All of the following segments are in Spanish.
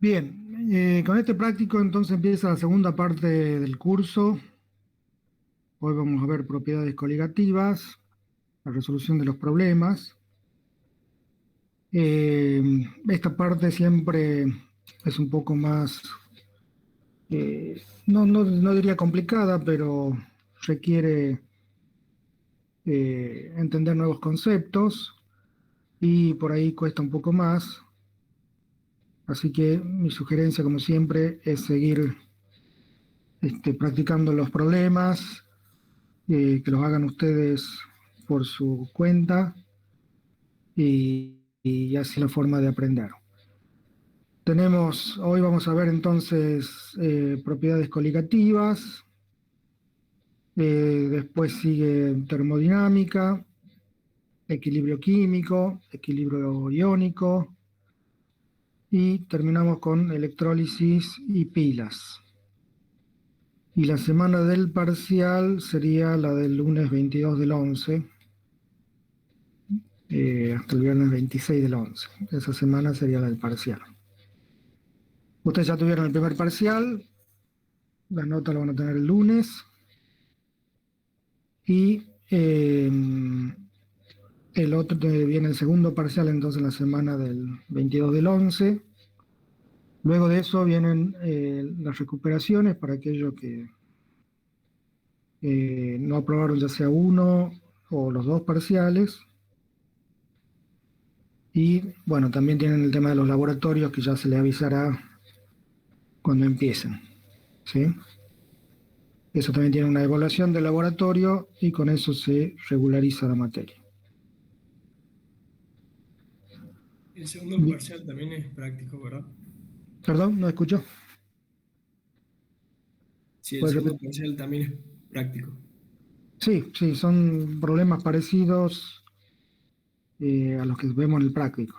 Bien, con este práctico entonces empieza la segunda parte del curso. Hoy vamos a ver propiedades coligativas, la resolución de los problemas. Esta parte siempre es un poco más, no diría complicada, pero requiere entender nuevos conceptos y por ahí cuesta un poco más. Así que mi sugerencia, como siempre, es seguir practicando los problemas, que los hagan ustedes por su cuenta y así la forma de aprender. Hoy vamos a ver entonces propiedades coligativas, después sigue termodinámica, equilibrio químico, equilibrio iónico y terminamos con electrólisis y pilas. Y la semana del parcial sería la del lunes 22 del 11, hasta el viernes 26 del 11. Esa semana sería la del parcial. Ustedes ya tuvieron el primer parcial, las notas las van a tener el lunes. Y el otro viene el segundo parcial, entonces la semana del 22 del 11. Luego de eso vienen las recuperaciones para aquellos que no aprobaron ya sea uno o los dos parciales. Y bueno, también tienen el tema de los laboratorios que ya se les avisará cuando empiecen, ¿sí? Eso también tiene una evaluación del laboratorio y con eso se regulariza la materia. El segundo parcial también es práctico, ¿verdad? Perdón, no escucho. Sí, el ¿Puedes segundo repetir? parcial también es práctico. Sí, son problemas parecidos a los que vemos en el práctico.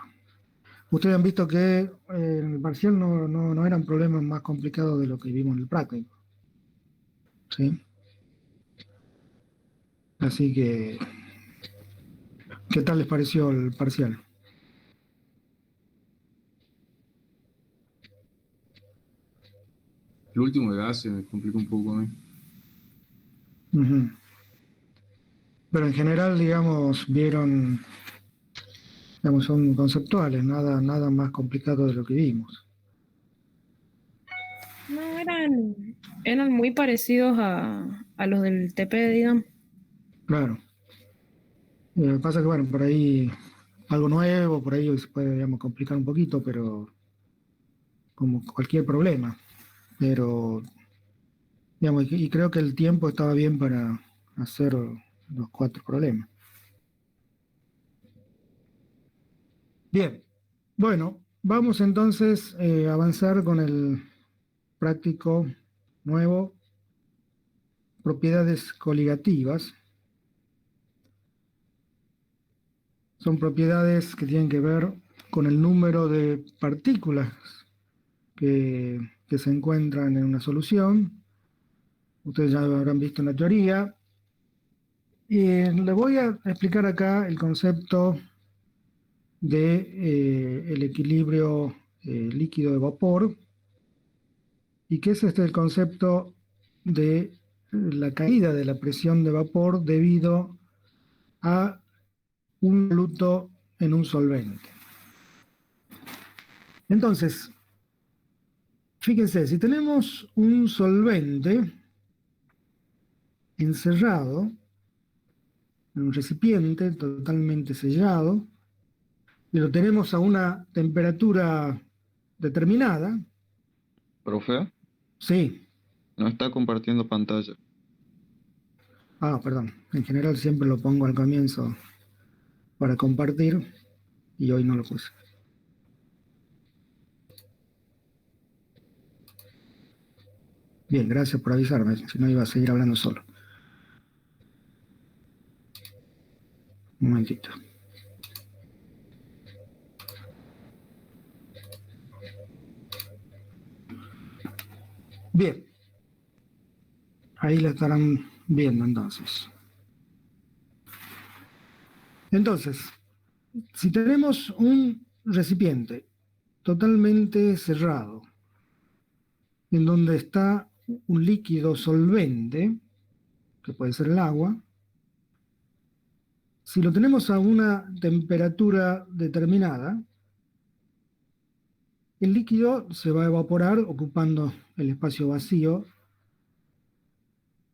Ustedes han visto que en el parcial no eran problemas más complicados de lo que vimos en el práctico, ¿sí? Así que, ¿qué tal les pareció el parcial? El último de gas se me complicó un poco a mí. Ujú. Pero en general, digamos, son conceptuales, nada más complicado de lo que vimos. No, eran muy parecidos a los del TP, digamos. Claro. Pasa que, bueno, por ahí algo nuevo, por ahí se puede, digamos, complicar un poquito, pero como cualquier problema. Pero, digamos, y creo que el tiempo estaba bien para hacer los 4 problemas. Bien, bueno, vamos entonces a avanzar con el práctico nuevo, propiedades coligativas. Son propiedades que tienen que ver con el número de partículas que se encuentran en una solución. Ustedes ya lo habrán visto en la teoría. Y les voy a explicar acá el concepto de el equilibrio líquido de vapor y que es el concepto de la caída de la presión de vapor debido a un soluto en un solvente. Entonces, fíjense, si tenemos un solvente encerrado en un recipiente totalmente sellado y lo tenemos a una temperatura determinada, Profe, sí, no está compartiendo pantalla. perdón, en general siempre lo pongo al comienzo para compartir y hoy no lo puse. Bien, gracias por avisarme, si no iba a seguir hablando solo. Un momentito. Bien, ahí la estarán viendo entonces. Entonces, si tenemos un recipiente totalmente cerrado, en donde está un líquido solvente, que puede ser el agua. Si lo tenemos a una temperatura determinada, el líquido se va a evaporar ocupando el espacio vacío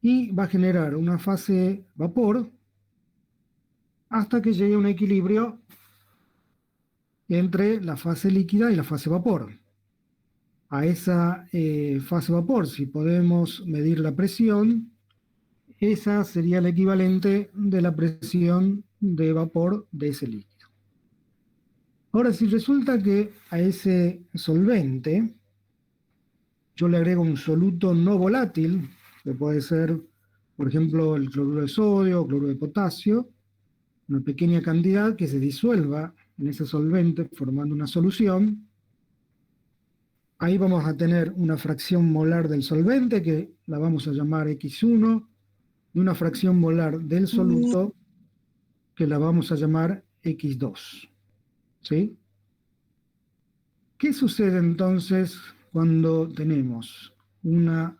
y va a generar una fase vapor hasta que llegue a un equilibrio entre la fase líquida y la fase vapor. A esa fase vapor, si podemos medir la presión, esa sería el equivalente de la presión de vapor de ese líquido. Ahora, si resulta que a ese solvente yo le agrego un soluto no volátil, que puede ser, por ejemplo, el cloruro de sodio o cloruro de potasio, una pequeña cantidad que se disuelva en ese solvente formando una solución, ahí vamos a tener una fracción molar del solvente que la vamos a llamar X1 y una fracción molar del soluto que la vamos a llamar X2. ¿Sí? ¿Qué sucede entonces cuando tenemos una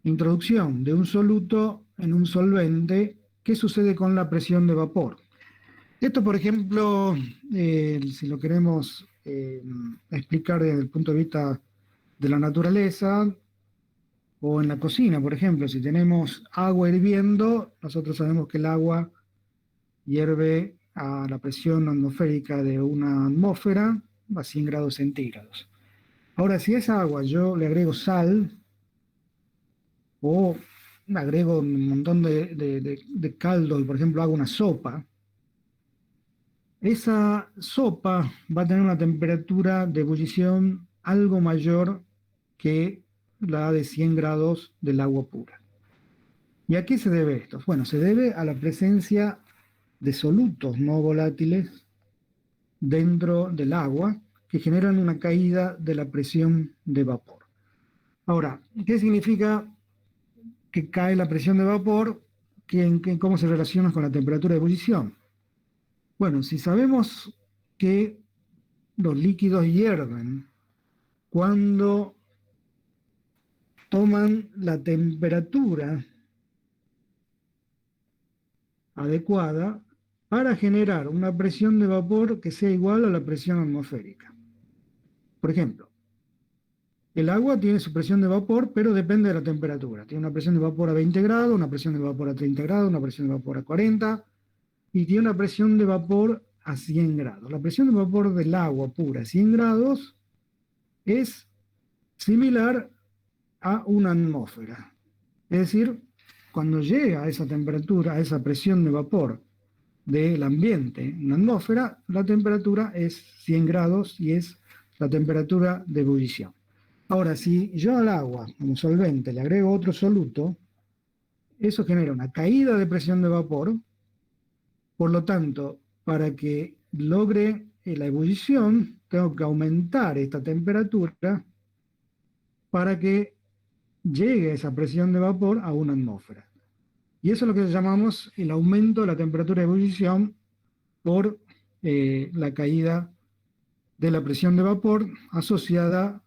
introducción de un soluto en un solvente? ¿Qué sucede con la presión de vapor? Esto, por ejemplo, si lo queremos explicar desde el punto de vista de la naturaleza, o en la cocina, por ejemplo, si tenemos agua hirviendo, nosotros sabemos que el agua hierve a la presión atmosférica de una atmósfera a 100 grados centígrados. Ahora, si a esa agua yo le agrego sal o le agrego un montón de caldo y, por ejemplo, hago una sopa, esa sopa va a tener una temperatura de ebullición algo mayor que la de 100 grados del agua pura. ¿Y a qué se debe esto? Bueno, se debe a la presencia de solutos no volátiles dentro del agua que generan una caída de la presión de vapor. Ahora, ¿qué significa que cae la presión de vapor? ¿Cómo se relaciona con la temperatura de ebullición? Bueno, si sabemos que los líquidos hierven cuando toman la temperatura adecuada para generar una presión de vapor que sea igual a la presión atmosférica. Por ejemplo, el agua tiene su presión de vapor, pero depende de la temperatura. Tiene una presión de vapor a 20 grados, una presión de vapor a 30 grados, una presión de vapor a 40, y tiene una presión de vapor a 100 grados. La presión de vapor del agua pura a 100 grados es similar a una atmósfera. Es decir, cuando llega a esa temperatura, a esa presión de vapor del ambiente en la atmósfera, la temperatura es 100 grados y es la temperatura de ebullición. Ahora, si yo al agua, como solvente, le agrego otro soluto, eso genera una caída de presión de vapor. Por lo tanto, para que logre la ebullición, tengo que aumentar esta temperatura para que llegue esa presión de vapor a una atmósfera. Y eso es lo que llamamos el aumento de la temperatura de ebullición por la caída de la presión de vapor asociada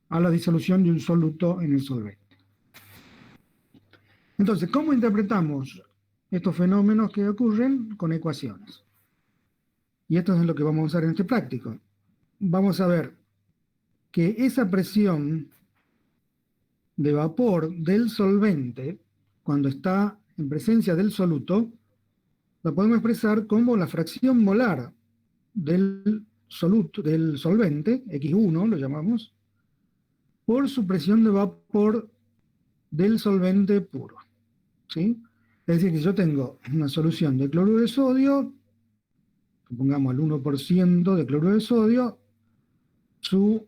a la disolución de un soluto en el solvente. Entonces, ¿cómo interpretamos estos fenómenos que ocurren? Con ecuaciones. Y esto es lo que vamos a usar en este práctico. Vamos a ver que esa presión de vapor del solvente, cuando está en presencia del soluto, la podemos expresar como la fracción molar del solvente, X1 lo llamamos, por su presión de vapor del solvente puro. ¿Sí? Es decir, que yo tengo una solución de cloruro de sodio, supongamos el 1% de cloruro de sodio, su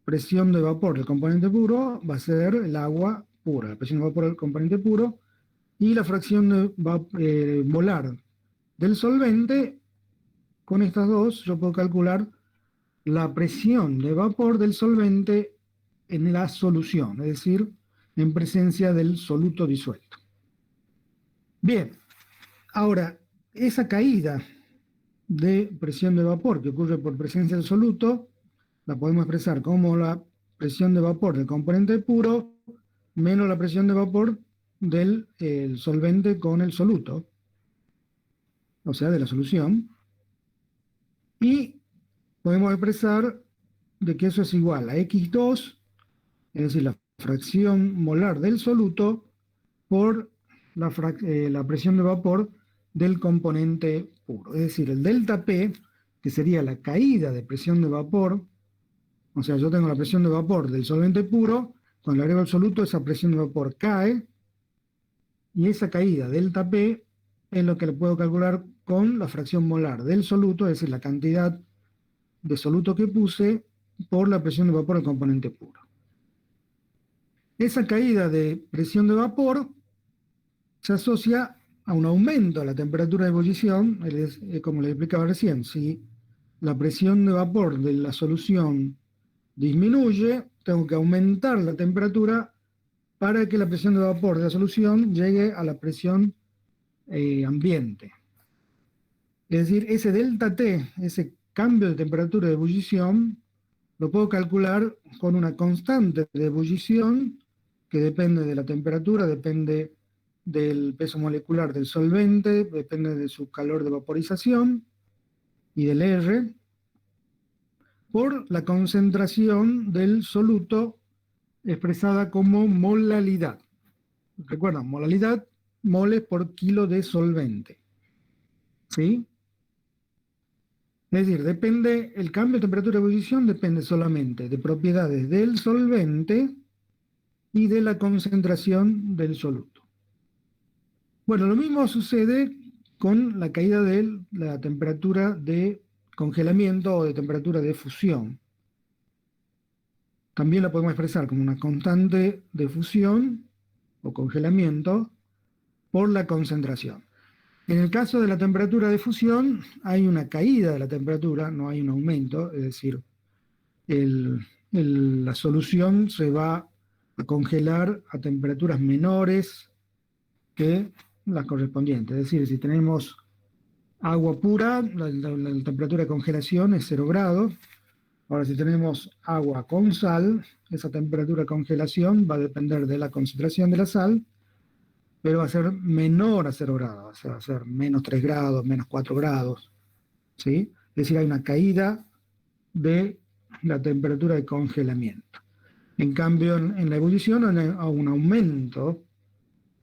presión de vapor del componente puro va a ser el agua pura, la presión de vapor del componente puro, y la fracción de molar del solvente. Con estas dos yo puedo calcular la presión de vapor del solvente en la solución, es decir, en presencia del soluto disuelto. Bien, ahora, esa caída de presión de vapor que ocurre por presencia del soluto la podemos expresar como la presión de vapor del componente puro menos la presión de vapor del el solvente con el soluto, o sea, de la solución. Y podemos expresar de que eso es igual a X2, es decir, la fracción molar del soluto por la presión de vapor del componente puro. Es decir, el delta P, que sería la caída de presión de vapor, o sea, yo tengo la presión de vapor del solvente puro, cuando le agrego el soluto, esa presión de vapor cae, y esa caída, delta P, es lo que le puedo calcular con la fracción molar del soluto, es decir, la cantidad de soluto que puse por la presión de vapor del componente puro. Esa caída de presión de vapor se asocia a un aumento de la temperatura de ebullición, como les explicaba recién. Si la presión de vapor de la solución disminuye, tengo que aumentar la temperatura para que la presión de vapor de la solución llegue a la presión ambiente. Es decir, ese delta T, ese cambio de temperatura de ebullición, lo puedo calcular con una constante de ebullición que depende de la temperatura, depende del peso molecular del solvente, depende de su calor de vaporización y del R, por la concentración del soluto expresada como molalidad. Recuerdan, molalidad, moles por kilo de solvente. ¿Sí? Es decir, el cambio de temperatura de ebullición depende solamente de propiedades del solvente y de la concentración del soluto. Bueno, lo mismo sucede con la caída de la temperatura de congelamiento o de temperatura de fusión. También la podemos expresar como una constante de fusión o congelamiento por la concentración. En el caso de la temperatura de fusión, hay una caída de la temperatura, no hay un aumento, es decir, la solución se va a congelar a temperaturas menores que las correspondientes. Es decir, si tenemos agua pura, la temperatura de congelación es 0 grados. Ahora, si tenemos agua con sal, esa temperatura de congelación va a depender de la concentración de la sal, pero va a ser menor a 0 grados, va a ser menos 3 grados, menos 4 grados. ¿Sí? Es decir, hay una caída de la temperatura de congelamiento. En cambio, en la ebullición hay un aumento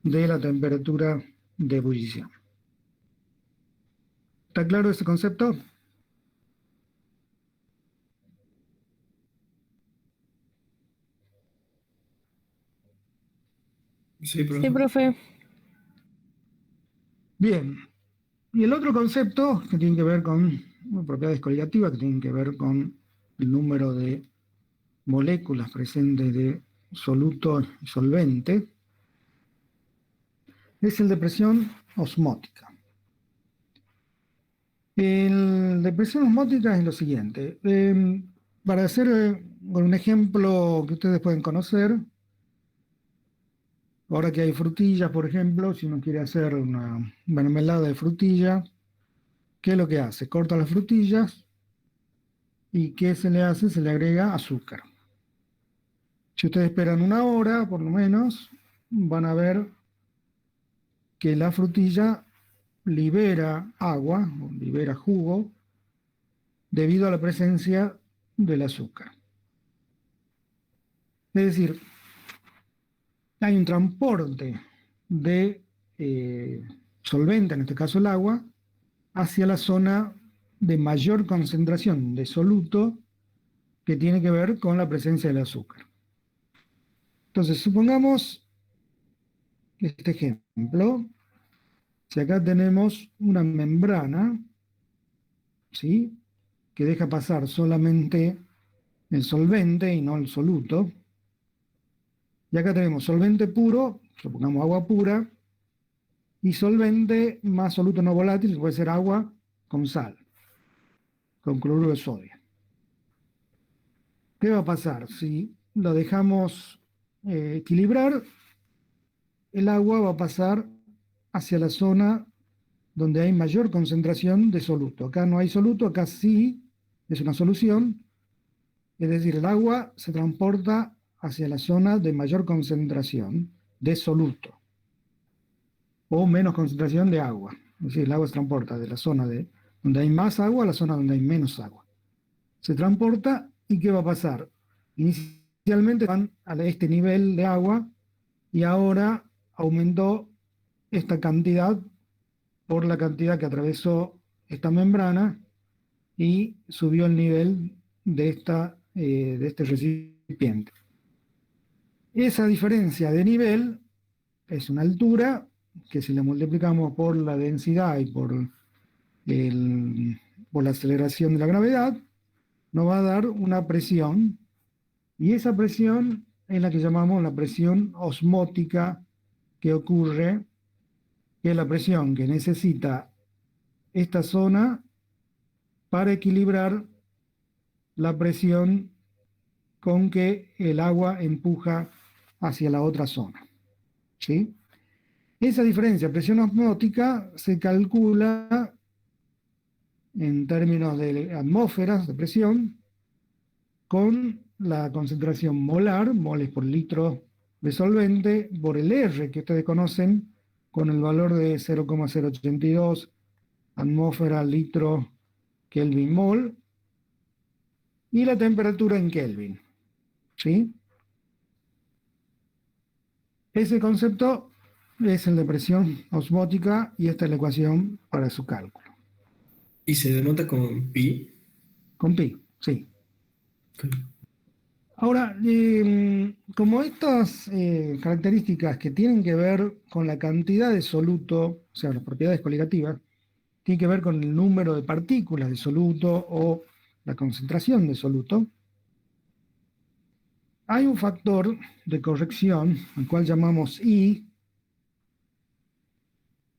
de la temperatura de ebullición. ¿Está claro ese concepto? Sí, profe. Sí, profe. Bien. Y el otro concepto que tiene que ver con propiedades coligativas, que tienen que ver con el número de moléculas presentes de soluto y solvente, es el de presión osmótica. El de presión osmótica es lo siguiente. Para hacer con un ejemplo que ustedes pueden conocer, ahora que hay frutillas, por ejemplo, si uno quiere hacer una mermelada de frutilla, ¿qué es lo que hace? Corta las frutillas y ¿qué se le hace? Se le agrega azúcar. Si ustedes esperan 1 hora, por lo menos, van a ver que la frutilla libera agua, o libera jugo, debido a la presencia del azúcar. Es decir, hay un transporte de solvente, en este caso el agua, hacia la zona de mayor concentración de soluto que tiene que ver con la presencia del azúcar. Entonces, supongamos este ejemplo. Si acá tenemos una membrana, ¿sí?, que deja pasar solamente el solvente y no el soluto. Y acá tenemos solvente puro, supongamos agua pura, y solvente más soluto no volátil, que puede ser agua con sal, con cloruro de sodio. ¿Qué va a pasar? Si lo dejamos equilibrar, el agua va a pasar hacia la zona donde hay mayor concentración de soluto. Acá no hay soluto, acá sí es una solución. es decir, el agua se transporta hacia la zona de mayor concentración de soluto o menos concentración de agua. Es decir, el agua se transporta de la zona donde hay más agua a la zona donde hay menos agua. Se transporta y ¿qué va a pasar? Inicialmente van a este nivel de agua y ahora aumentó esta cantidad por la cantidad que atravesó esta membrana y subió el nivel de este recipiente. Esa diferencia de nivel es una altura que si la multiplicamos por la densidad y por la aceleración de la gravedad, nos va a dar una presión, y esa presión es la que llamamos la presión osmótica que ocurre, que es la presión que necesita esta zona para equilibrar la presión con que el agua empuja hacia la otra zona. ¿Sí? Esa diferencia de presión osmótica se calcula en términos de atmósferas de presión con la concentración molar, moles por litro de solvente, por el R que ustedes conocen, con el valor de 0,082 atmósfera litro Kelvin mol, y la temperatura en Kelvin. ¿Sí? Ese concepto es el de presión osmótica y esta es la ecuación para su cálculo. ¿Y se denota con pi? Con pi, sí. Ok. Ahora, como estas características que tienen que ver con la cantidad de soluto, o sea, las propiedades coligativas, tienen que ver con el número de partículas de soluto o la concentración de soluto, hay un factor de corrección, al cual llamamos I,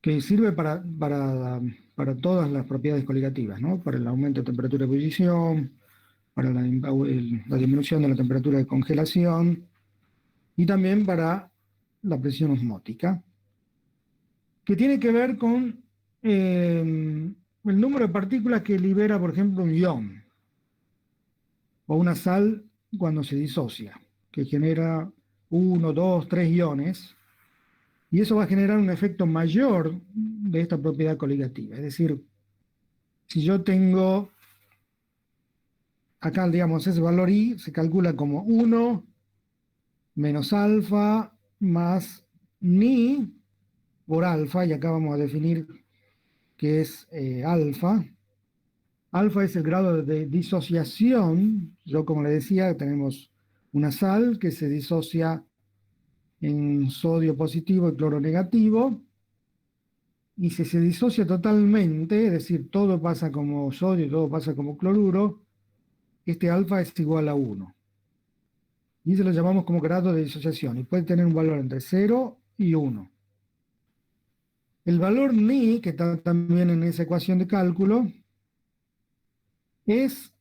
que sirve para todas las propiedades coligativas, ¿no? Para el aumento de temperatura de ebullición, para la disminución de la temperatura de congelación y también para la presión osmótica, que tiene que ver con el número de partículas que libera, por ejemplo, un ion o una sal cuando se disocia, que genera 1, 2, 3 iones, y eso va a generar un efecto mayor de esta propiedad coligativa. Es decir, si yo tengo acá, digamos, ese valor I se calcula como 1 menos alfa más ni por alfa, y acá vamos a definir qué es alfa. Alfa es el grado de disociación. Yo, como le decía, tenemos una sal que se disocia en sodio positivo y cloro negativo, y si se disocia totalmente, es decir, todo pasa como sodio y todo pasa como cloruro, este alfa es igual a 1. Y se lo llamamos como grado de disociación, y puede tener un valor entre 0 y 1. El valor ni, que está también en esa ecuación de cálculo, es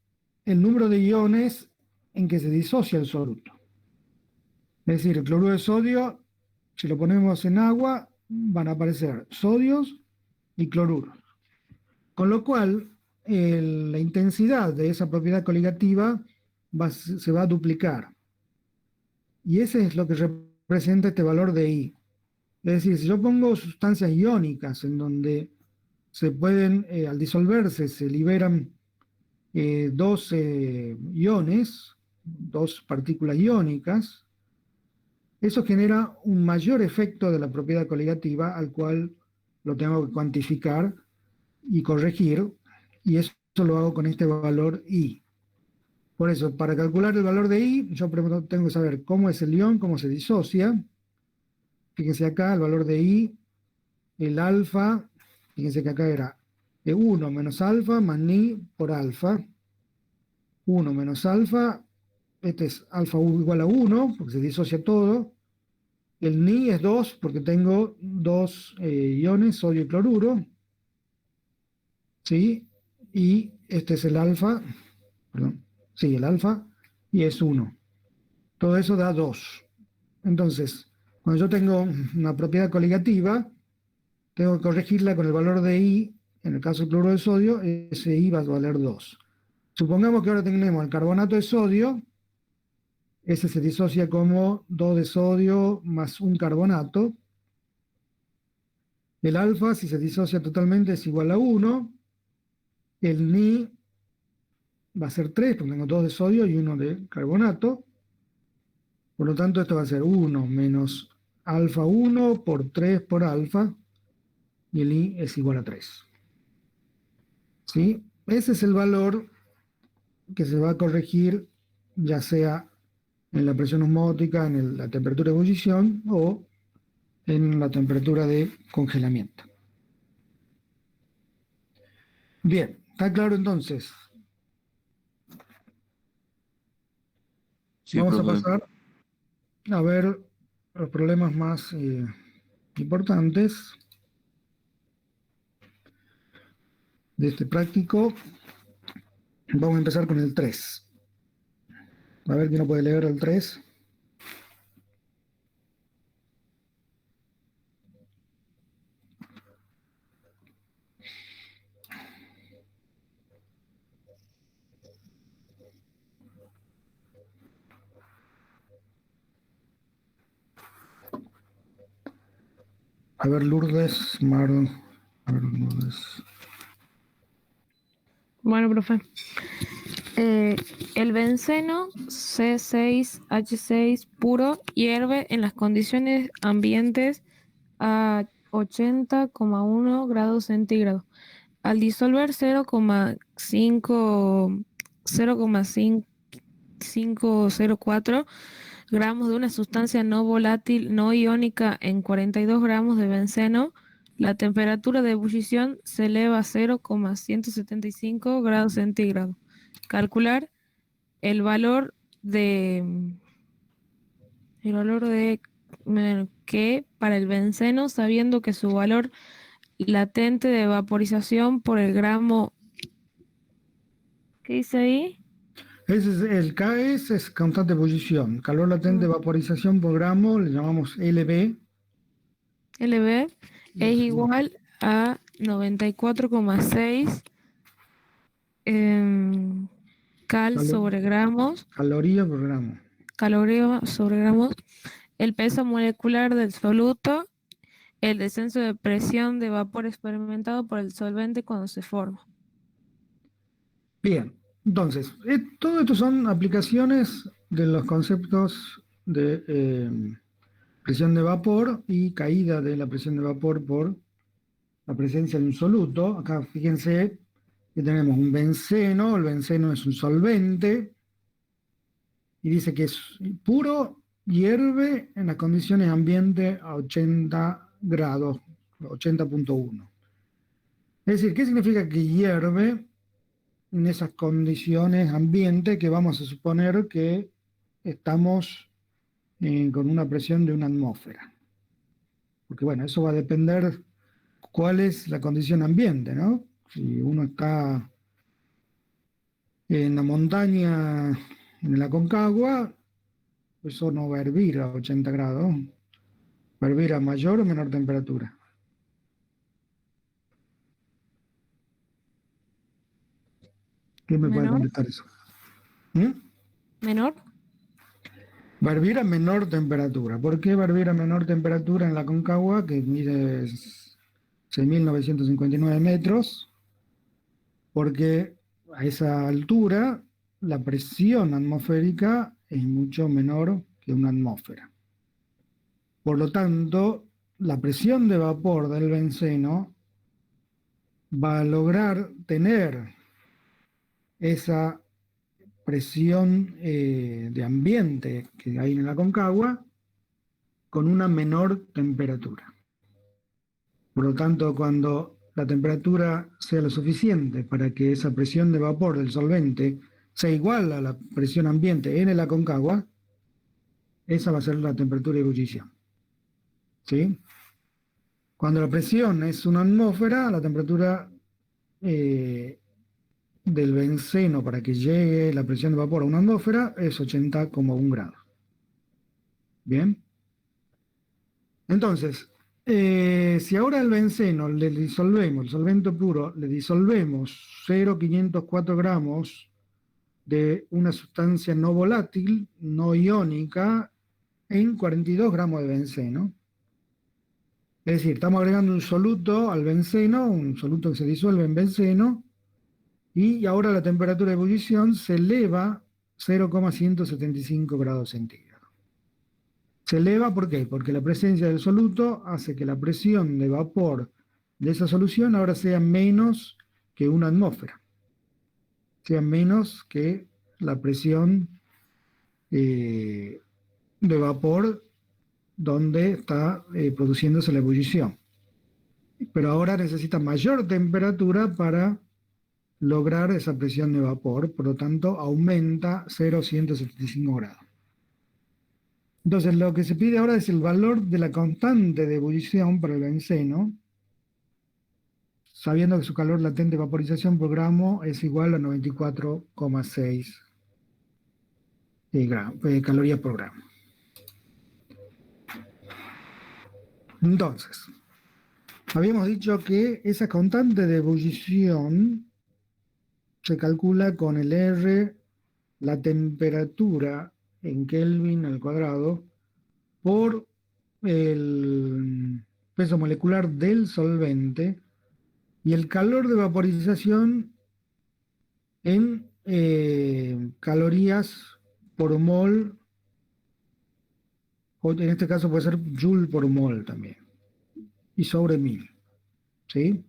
el número de iones en que se disocia el soluto. Es decir, el cloruro de sodio, si lo ponemos en agua, van a aparecer sodios y cloruros. Con lo cual, la intensidad de esa propiedad coligativa se va a duplicar. Y ese es lo que representa este valor de I. Es decir, si yo pongo sustancias iónicas en donde se pueden, al disolverse, se liberan dos iones, dos partículas iónicas, eso genera un mayor efecto de la propiedad coligativa, al cual lo tengo que cuantificar y corregir, y eso lo hago con este valor I. Por eso, para calcular el valor de I, yo primero tengo que saber cómo es el ion, cómo se disocia. Fíjense acá, el valor de I, el alfa, fíjense que acá era 1 menos alfa más ni por alfa. 1 menos alfa, este es alfa igual a 1, porque se disocia todo. El ni es 2, porque tengo dos iones, sodio y cloruro. ¿Sí? Y este es el alfa, perdón, sí, el alfa, y es 1. Todo eso da 2. Entonces, cuando yo tengo una propiedad coligativa, tengo que corregirla con el valor de I. En el caso del cloruro de sodio, ese I va a valer 2. Supongamos que ahora tenemos el carbonato de sodio, ese se disocia como 2 de sodio más un carbonato. El alfa, si se disocia totalmente, es igual a 1. El Ni va a ser 3, porque tengo 2 de sodio y 1 de carbonato. Por lo tanto, esto va a ser 1 menos alfa 1 por 3 por alfa, y el I es igual a 3. ¿Sí? Ese es el valor que se va a corregir, ya sea en la presión osmótica, en la temperatura de ebullición o en la temperatura de congelamiento. Bien, ¿está claro entonces? Sí, Vamos a profe. pasar a ver los problemas más importantes de este práctico. Vamos a empezar con el 3. A ver quién no puede leer el 3. A ver, Lourdes, Maro. A ver, Lourdes. Bueno, profe. El benceno C6H6 puro hierve en las condiciones ambientes a 80,1 grados centígrados. Al disolver 0,504 gramos de una sustancia no volátil no iónica en 42 gramos de benceno, la temperatura de ebullición se eleva a 0,175 grados centígrados. Calcular el valor de que para el benceno, sabiendo que su valor latente de vaporización por el gramo, ¿qué dice ahí? El KS es constante de ebullición. Calor latente de vaporización por gramo, le llamamos LB. LB es igual a 94,6 cal sobre gramos, Calorías por gramo. calorías sobre gramos, el peso molecular del soluto, el descenso de presión de vapor experimentado por el solvente cuando se forma. Bien, entonces, todo esto son aplicaciones de los conceptos de presión de vapor y caída de la presión de vapor por la presencia de un soluto. Acá fíjense que tenemos un benceno, el benceno es un solvente, y dice que es puro, hierve en las condiciones ambiente a 80 grados, 80.1. Es decir, ¿qué significa que hierve en esas condiciones ambiente que vamos a suponer que estamos con una presión de una atmósfera? Porque bueno, eso va a depender cuál es la condición ambiente, ¿no? Si uno está en la montaña, en la Aconcagua, eso no va a hervir a 80 grados, va a hervir a mayor o menor temperatura. ¿Quién me puede ¿Menor? contestar eso? ¿Mm? ¿Menor? Va a hervir a menor temperatura. ¿Por qué va a hervir a menor temperatura en la Aconcagua, que mide 6.959 metros? Porque a esa altura la presión atmosférica es mucho menor que una atmósfera. Por lo tanto, la presión de vapor del benceno va a lograr tener esa presión de ambiente que hay en la Aconcagua con una menor temperatura. Por lo tanto, cuando la temperatura sea lo suficiente para que esa presión de vapor del solvente sea igual a la presión ambiente en el Aconcagua, esa va a ser la temperatura de ebullición. ¿Sí? Cuando la presión es una atmósfera, la temperatura del benceno para que llegue la presión de vapor a una atmósfera es 80,1 grados. ¿Bien? Entonces, si ahora el benceno le disolvemos, el solvente puro, le disolvemos 0,504 gramos de una sustancia no volátil, no iónica, en 42 gramos de benceno. Es decir, estamos agregando un soluto al benceno, un soluto que se disuelve en benceno, y ahora la temperatura de ebullición se eleva 0,175 grados centígrados. Se eleva, ¿por qué? Porque la presencia del soluto hace que la presión de vapor de esa solución ahora sea menos que una atmósfera, sea menos que la presión de vapor donde está produciéndose la ebullición. Pero ahora necesita mayor temperatura para lograr esa presión de vapor, por lo tanto aumenta 0,175 grados. Entonces lo que se pide ahora es el valor de la constante de ebullición para el benceno, sabiendo que su calor latente de vaporización por gramo es igual a 94,6 calorías por gramo. Entonces, habíamos dicho que esa constante de ebullición se calcula con el R, la temperatura en Kelvin al cuadrado, por el peso molecular del solvente y el calor de vaporización en calorías por mol, o en este caso puede ser joule por mol también, y sobre 1000. ¿Sí?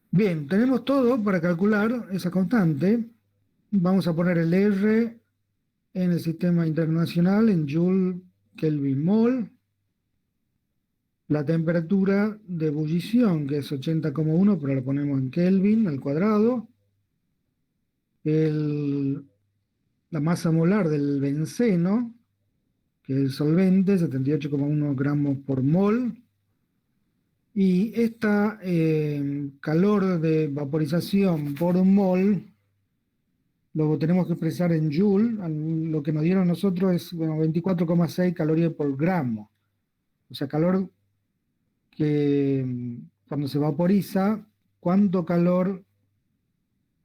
Bien, tenemos todo para calcular esa constante. Vamos a poner el R en el sistema internacional en joule Kelvin mol. La temperatura de ebullición, que es 80,1, pero la ponemos en Kelvin al cuadrado. La masa molar del benceno, que es el solvente, 78,1 gramos por mol. Y esta calor de vaporización por mol lo tenemos que expresar en joule. Lo que nos dieron a nosotros es 24,6 calorías por gramo. O sea, calor que cuando se vaporiza, ¿cuánto calor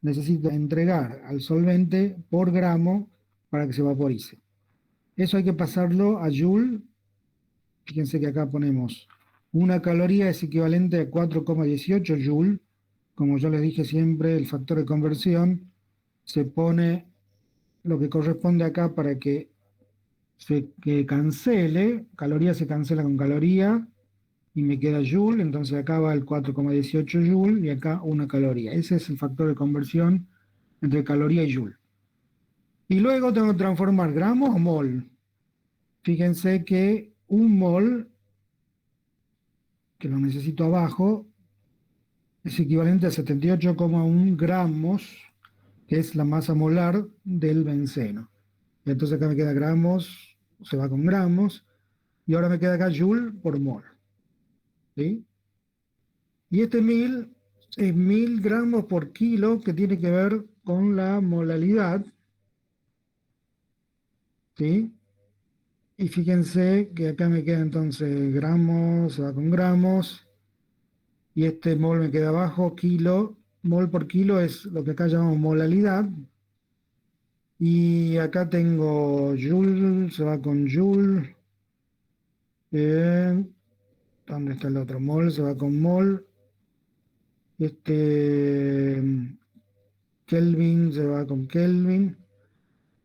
necesita entregar al solvente por gramo para que se vaporice? Eso hay que pasarlo a joule. Fíjense que acá ponemos una caloría es equivalente a 4,18 joule. Como yo les dije siempre, el factor de conversión se pone lo que corresponde acá para que se cancele. Caloría se cancela con caloría y me queda joule. Entonces acá va el 4,18 joule y acá una caloría. Ese es el factor de conversión entre caloría y joule. Y luego tengo que transformar gramos a mol. Fíjense que un mol, que lo necesito abajo, es equivalente a 78,1 gramos, que es la masa molar del benceno. Y entonces acá me queda gramos, se va con gramos, y ahora me queda acá joule por mol. ¿Sí? Y este 1000 es 1000 gramos por kilo, que tiene que ver con la molalidad. ¿Sí? Y fíjense que acá me queda entonces gramos, se va con gramos, y este mol me queda abajo, kilo, mol por kilo es lo que acá llamamos molalidad, y acá tengo joule, se va con joule, ¿dónde está el otro? Mol, se va con mol, Kelvin se va con Kelvin,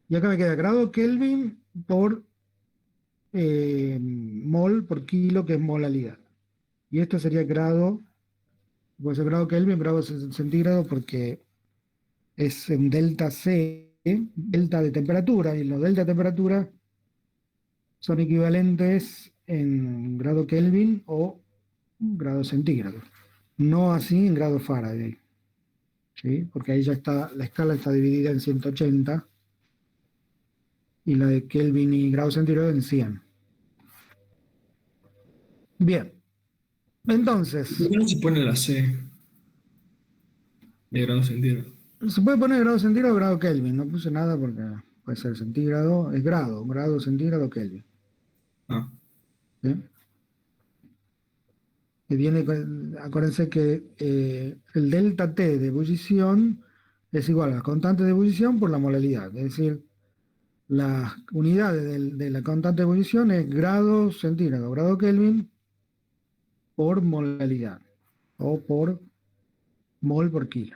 y acá me queda grado Kelvin por mol por kilo, que es molalidad. Y esto sería grado, puede ser grado Kelvin, grado centígrado, porque es en delta C, delta de temperatura, y los delta de temperatura son equivalentes en grado Kelvin o grado centígrado. No así en grado Faraday, ¿sí? Porque ahí ya está, la escala está dividida en 180 y la de Kelvin y grado centígrado en 100. Bien, entonces, ¿Por qué no se pone la C de grado centígrado? se puede poner grado centígrado o grado Kelvin, no puse nada porque puede ser centígrado, es grado centígrado Kelvin. Ah, ¿Sí? Que viene, acuérdense que el delta T de ebullición es igual a la constante de ebullición por la molalidad. Es decir, las unidades de la constante de ebullición es grado centígrado, grado Kelvin por molalidad o por mol por kilo.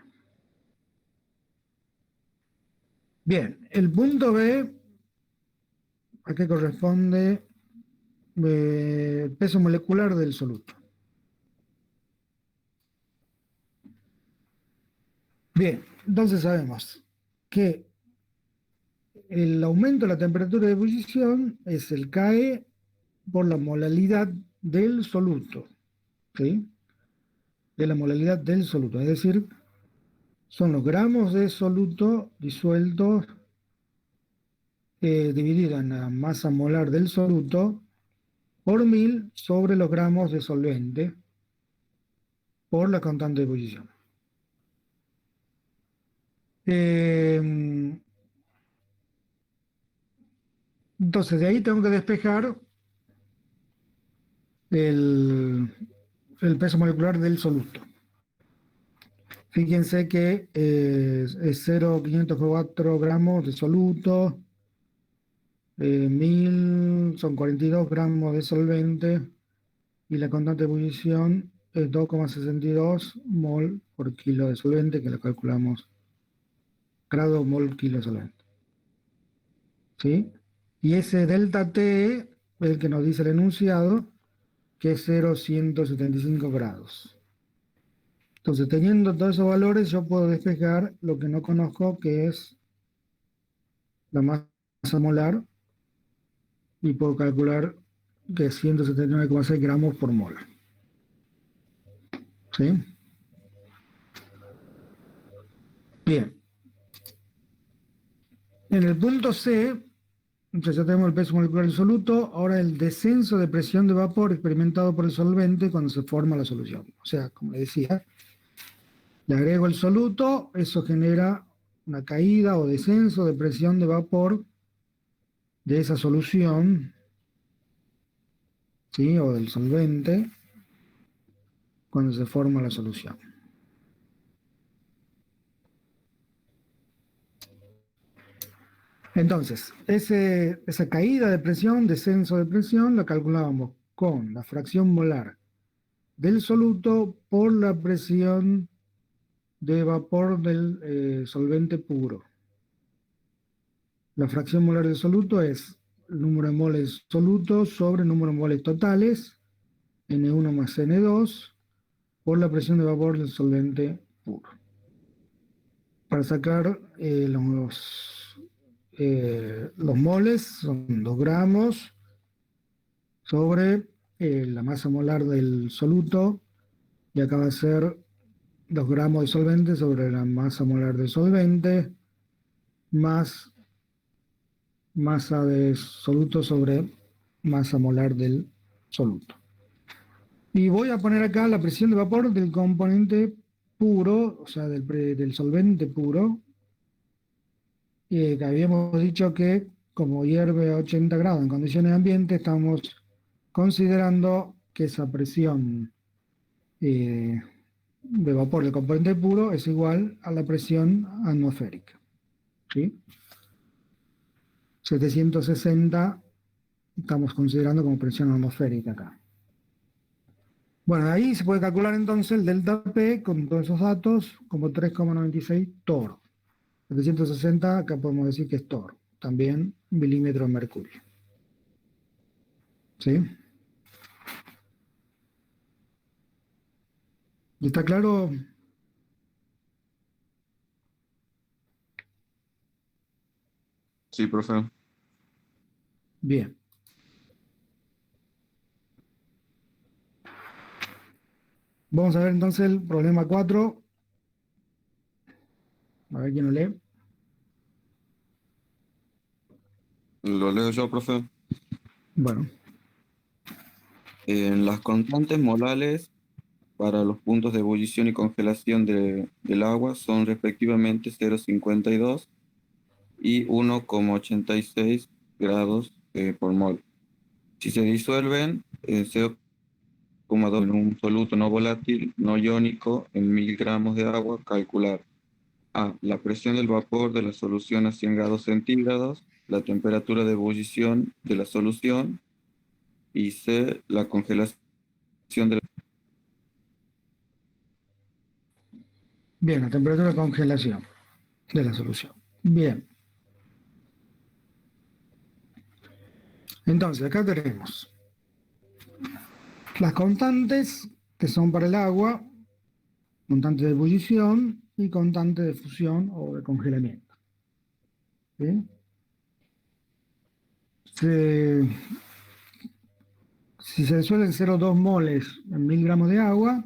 Bien, el punto B, ¿a qué corresponde? Peso molecular del soluto. Bien, entonces sabemos que el aumento de la temperatura de ebullición es el KE por la molalidad del soluto, ¿sí? De la molalidad del soluto, es decir, son los gramos de soluto disueltos dividido en la masa molar del soluto por 1000 sobre los gramos de solvente por la constante de ebullición. Entonces de ahí tengo que despejar el peso molecular del soluto. Fíjense que es 0,504 gramos de soluto, 1000 son 42 gramos de solvente y la constante de ebullición es 2,62 mol por kilo de solvente, que lo calculamos grado mol kilo de solvente. ¿Sí? Y ese delta T es el que nos dice el enunciado, que es 0,175 grados. Entonces, teniendo todos esos valores, yo puedo despejar lo que no conozco, que es la masa molar, y puedo calcular que es 179,6 gramos por mol. ¿Sí? Bien. En el punto C, entonces ya tenemos el peso molecular del soluto, ahora el descenso de presión de vapor experimentado por el solvente cuando se forma la solución. O sea, como les decía, le agrego el soluto, eso genera una caída o descenso de presión de vapor de esa solución, ¿sí? O del solvente, cuando se forma la solución. Entonces, esa caída de presión, descenso de presión, la calculábamos con la fracción molar del soluto por la presión de vapor del solvente puro. La fracción molar del soluto es el número de moles solutos sobre el número de moles totales, N1 más N2, por la presión de vapor del solvente puro. Para sacar los moles, son 2 gramos sobre la masa molar del soluto, y acá va a ser 2 gramos de solvente sobre la masa molar del solvente, más masa de soluto sobre masa molar del soluto. Y voy a poner acá la presión de vapor del componente puro, o sea, del solvente puro, que habíamos dicho que como hierve a 80 grados en condiciones de ambiente, estamos considerando que esa presión de vapor del componente puro es igual a la presión atmosférica. ¿Sí? 760 estamos considerando como presión atmosférica acá. Bueno, ahí se puede calcular entonces el delta P con todos esos datos como 3,96 torr. 760 acá podemos decir que es torr, también milímetros de mercurio. ¿Sí? ¿Y está claro? Sí, profe. Bien. Vamos a ver entonces el problema 4. A ver quién lo lee. Lo leo yo, profe. Bueno, En las constantes molares para los puntos de ebullición y congelación del agua son respectivamente 0,52 y 1,86 grados por mol. Si se disuelven 0,2 en un soluto no volátil, no iónico, en 1000 gramos de agua, calcular. A. La presión del vapor de la solución a 100 grados centígrados, la temperatura de ebullición de la solución, y C. La congelación de la... Bien, la temperatura de congelación de la solución. Bien. Entonces, acá tenemos las constantes que son para el agua, constante de ebullición y constante de fusión o de congelamiento. ¿Sí? Si se disuelven 0,2 moles en 1000 gramos de agua,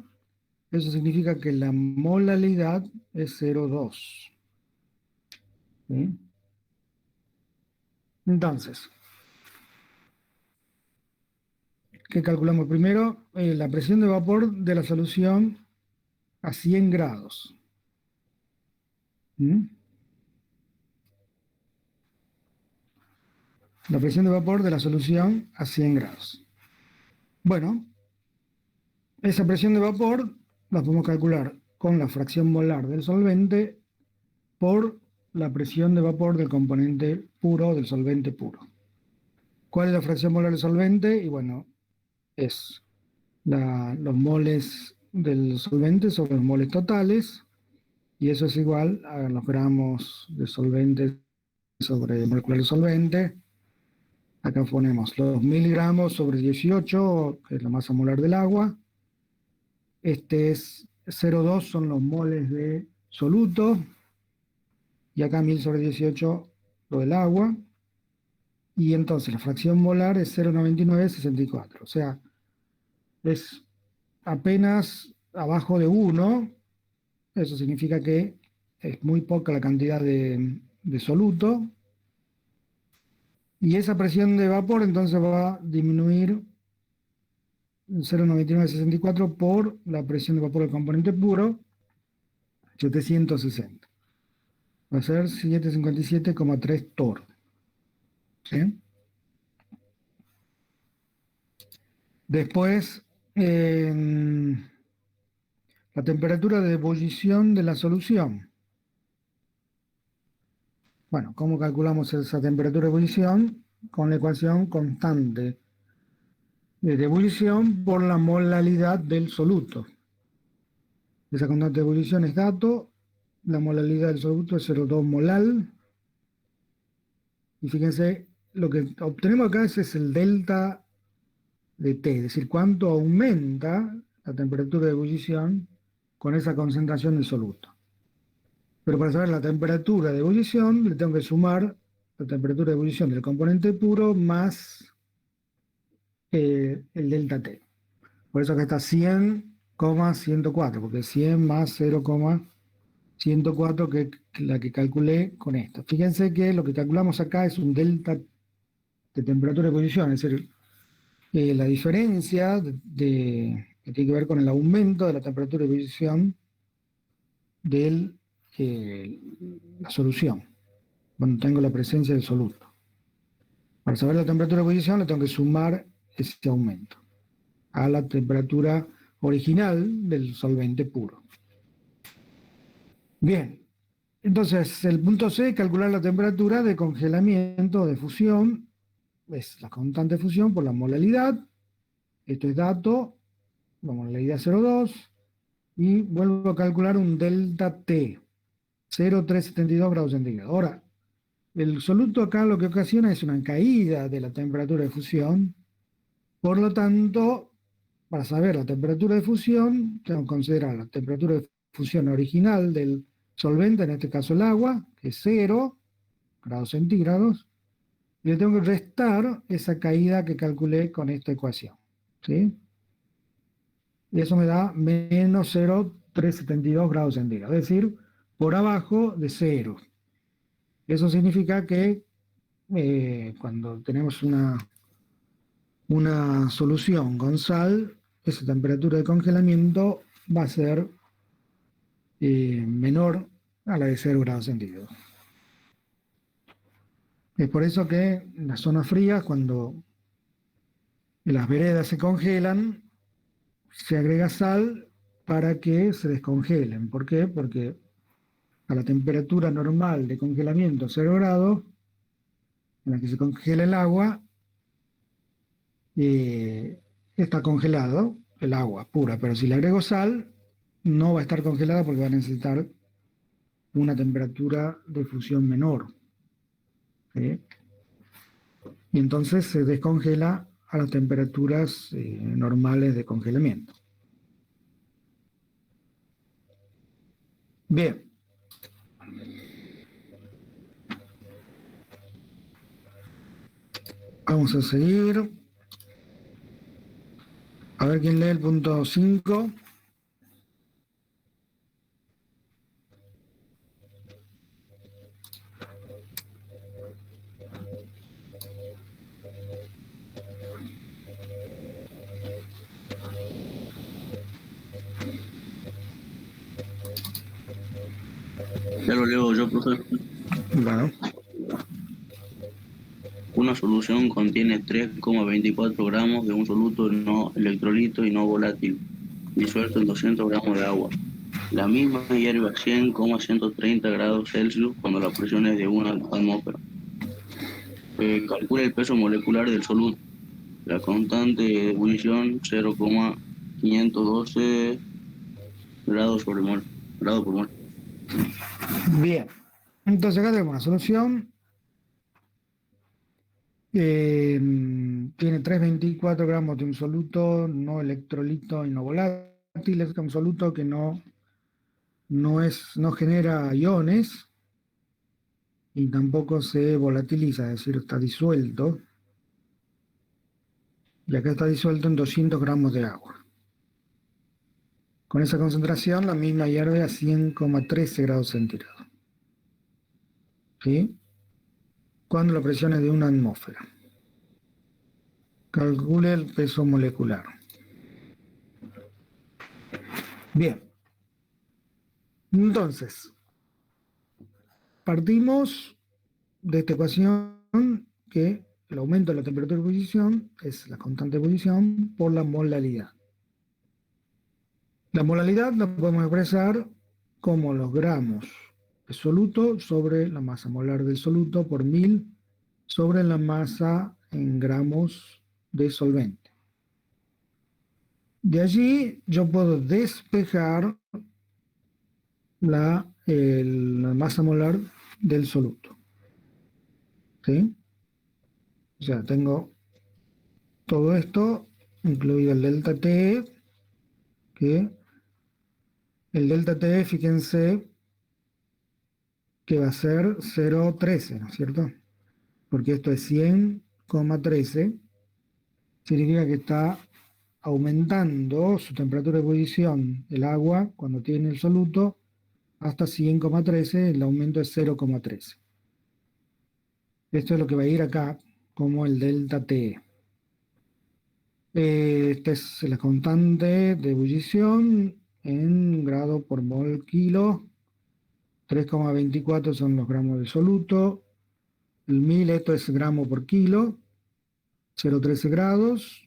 eso significa que la molalidad es 0,2. ¿Sí? Entonces, ¿qué calculamos primero? La presión de vapor de la solución a 100 grados. ¿Mm? La presión de vapor de la solución a 100 grados. Bueno, esa presión de vapor la podemos calcular con la fracción molar del solvente por la presión de vapor del componente puro del solvente puro. ¿Cuál es la fracción molar del solvente? Y bueno, es los moles del solvente sobre los moles totales, y eso es igual a los gramos de solvente sobre molécula de solvente. Acá ponemos los 1000 gramos sobre 18, que es la masa molar del agua. Este es 0,2, son los moles de soluto. Y acá 1000 sobre 18, lo del agua. Y entonces la fracción molar es 0,9964. O sea, es apenas abajo de 1. Eso significa que es muy poca la cantidad de soluto. Y esa presión de vapor entonces va a disminuir 0,9964 por la presión de vapor del componente puro, 760. Va a ser 757,3 torr. ¿Sí? Después, la temperatura de ebullición de la solución. Bueno, ¿cómo calculamos esa temperatura de ebullición? Con la ecuación constante de ebullición por la molalidad del soluto. Esa constante de ebullición es dato, la molalidad del soluto es 0,2 molal. Y fíjense, lo que obtenemos acá es el delta de T, es decir, cuánto aumenta la temperatura de ebullición con esa concentración del soluto. Pero para saber la temperatura de ebullición, le tengo que sumar la temperatura de ebullición del componente puro más el delta T. Por eso acá está 100,104, porque 100 más 0,104 que es la que calculé con esto. Fíjense que lo que calculamos acá es un delta de temperatura de ebullición, es decir, la diferencia que tiene que ver con el aumento de la temperatura de ebullición de la solución, cuando tengo la presencia del soluto. Para saber la temperatura de ebullición le tengo que sumar ese aumento a la temperatura original del solvente puro. Bien, entonces el punto C es calcular la temperatura de congelamiento de fusión, es la constante de fusión por la molalidad. Esto es dato, la molalidad 0,2, y vuelvo a calcular un delta T, 0,372 grados centígrados. Ahora, el soluto acá lo que ocasiona es una caída de la temperatura de fusión. Por lo tanto, para saber la temperatura de fusión, tengo que considerar la temperatura de fusión original del solvente, en este caso el agua, que es 0 grados centígrados, y le tengo que restar esa caída que calculé con esta ecuación. ¿Sí? Y eso me da menos 0,372 grados centígrados, es decir, por abajo de 0. Eso significa que cuando tenemos una solución con sal, esa temperatura de congelamiento va a ser menor a la de 0 grados centígrados. Es por eso que en las zonas frías, cuando las veredas se congelan, se agrega sal para que se descongelen. ¿Por qué? Porque a la temperatura normal de congelamiento 0 grados, en la que se congela el agua, está congelado el agua pura, pero si le agrego sal, no va a estar congelada porque va a necesitar una temperatura de fusión menor. ¿Sí? Y entonces se descongela a las temperaturas normales de congelamiento. Bien. Vamos a seguir. A ver quién lee el punto 5. Ya lo leo yo, profe. Bueno, Una solución contiene 3,24 gramos de un soluto no electrolito y no volátil, disuelto en 200 gramos de agua. La misma hierve a 100,130 grados Celsius cuando la presión es de 1 atmósfera. Calcula el peso molecular del soluto. La constante de ebullición 0,512 grados por mol. bien. Entonces acá tenemos una solución. Tiene 3,24 gramos de un soluto no electrolito y no volátil. Es un soluto que no genera iones y tampoco se volatiliza, es decir, está disuelto. Y acá está disuelto en 200 gramos de agua. Con esa concentración, la misma hierve a 100,13 grados centígrados. ¿Sí? Cuando la presión es de 1 atmósfera. Calcule el peso molecular. Bien. Entonces, partimos de esta ecuación que el aumento de la temperatura de ebullición es la constante de ebullición por la molaridad. La molaridad la podemos expresar como los gramos de soluto sobre la masa molar del soluto por 1000 sobre la masa en gramos de solvente. De allí yo puedo despejar la masa molar del soluto. ¿Sí? O sea, tengo todo esto, incluido el delta T, que el delta T, fíjense, que va a ser 0,13, ¿no es cierto? Porque esto es 100,13, significa que está aumentando su temperatura de ebullición del agua cuando tiene el soluto hasta 100,13, el aumento es 0,13. Esto es lo que va a ir acá como el delta T. Esta es la constante de ebullición en grado por mol kilo. 3,24 son los gramos de soluto. El 1000, esto es gramo por kilo. 0,13 grados.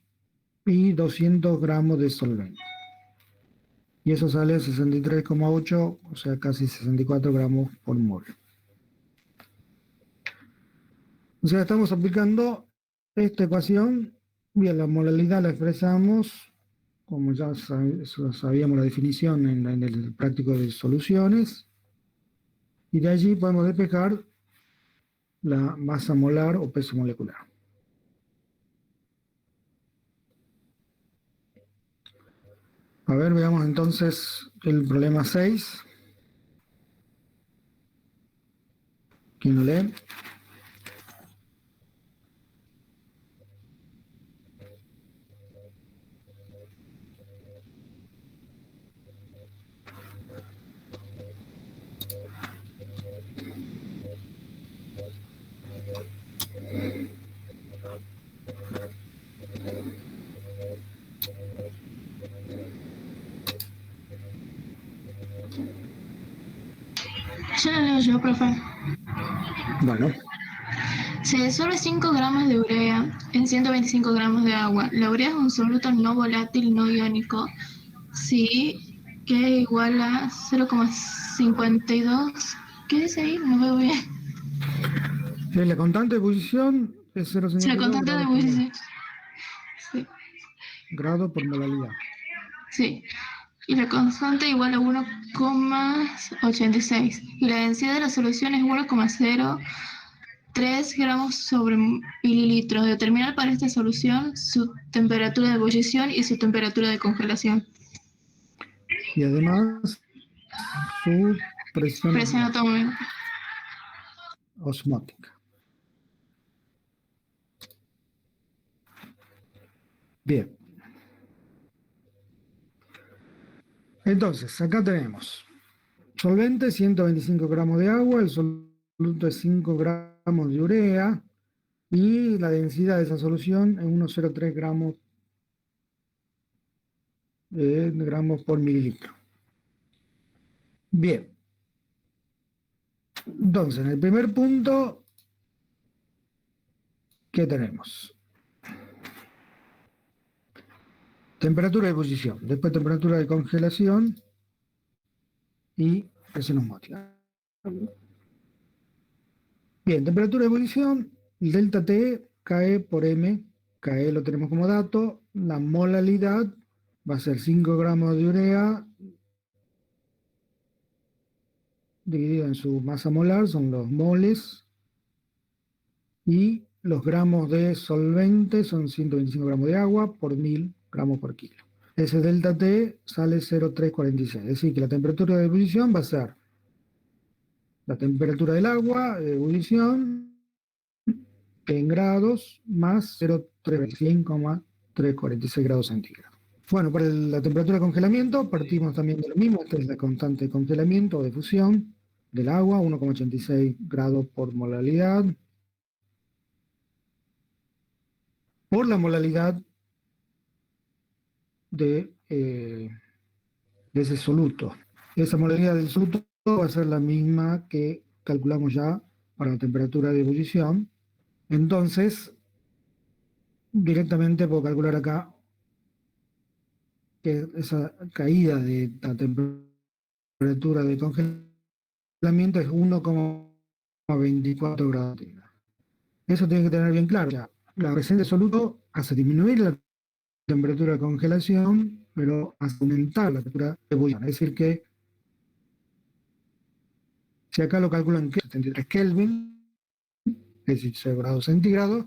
Y 200 gramos de solvente. Y eso sale 63,8, o sea, casi 64 gramos por mol. O sea, estamos aplicando esta ecuación. Bien, la molaridad la expresamos, como ya sabíamos la definición en el práctico de soluciones. Y de allí podemos despejar la masa molar o peso molecular. A ver, veamos entonces el problema 6. ¿Quién lo lee? Ya lo leo yo, profe. Bueno, Se disuelve 5 gramos de urea en 125 gramos de agua. La urea es un soluto no volátil, no iónico. Si que igual a 0,52. ¿Qué dice ahí? No veo bien. La constante de ebullición es O sea, 0,52 constante de grados por ebullición. Sí, grado por molalidad. sí. Y la constante igual a 1,86. Y la densidad de la solución es 1,03 gramos sobre mililitros. Determinar para esta solución su temperatura de ebullición y su temperatura de congelación. Y además su presión Presión atómica. osmótica. Bien. Entonces, acá tenemos solvente, 125 gramos de agua, el soluto es 5 gramos de urea y la densidad de esa solución es 1,03 gramos por mililitro. Bien. Entonces, en el primer punto, ¿qué tenemos? Temperatura de ebullición, después temperatura de congelación y presión osmótica. Bien, temperatura de ebullición, delta T cae por M, KE lo tenemos como dato, la molalidad va a ser 5 gramos de urea dividido en su masa molar, son los moles, y los gramos de solvente son 125 gramos de agua por 1000 gramos por kilo. Ese delta T sale 0,346, es decir, que la temperatura de ebullición va a ser la temperatura del agua de ebullición en grados más 0,346 grados centígrados. Bueno, para la temperatura de congelamiento partimos también de lo mismo, esta es la constante de congelamiento o de fusión del agua, 1,86 grados por molalidad, por la molalidad de ese soluto. Esa molalidad del soluto va a ser la misma que calculamos ya para la temperatura de ebullición. Entonces, directamente puedo calcular acá que esa caída de la temperatura de congelamiento es 1,24 grados centígrados. Eso tiene que tener bien claro. Ya, la presencia de soluto hace disminuir la temperatura de congelación, pero hace aumentar la temperatura de ebullición. Es decir que si acá lo calculan en 73 Kelvin, es decir, 0 grados centígrados,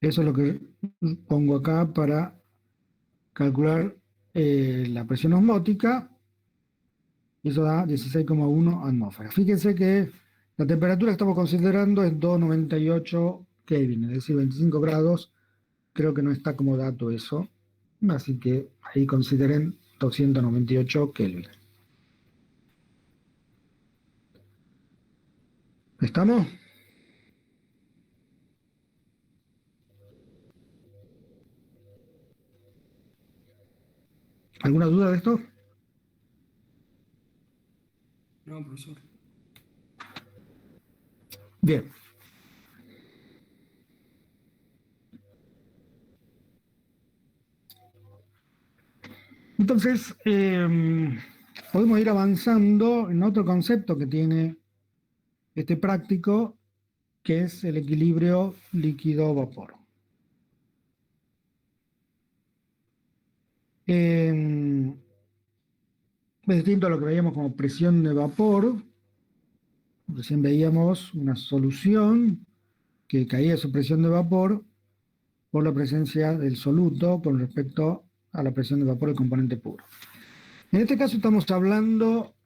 eso es lo que pongo acá para calcular la presión osmótica, y eso da 16,1 atmósferas. Fíjense que la temperatura que estamos considerando es 298 Kelvin, es decir, 25 grados. Creo que no está como dato eso, así que ahí consideren 298 Kelvin. ¿Estamos? ¿Alguna duda de esto? No, profesor. Bien. Entonces, podemos ir avanzando en otro concepto que tiene este práctico, que es el equilibrio líquido-vapor. Es distinto a lo que veíamos como presión de vapor. Recién veíamos una solución que caía a su presión de vapor por la presencia del soluto con respecto a la presión de vapor del componente puro. En este caso estamos hablando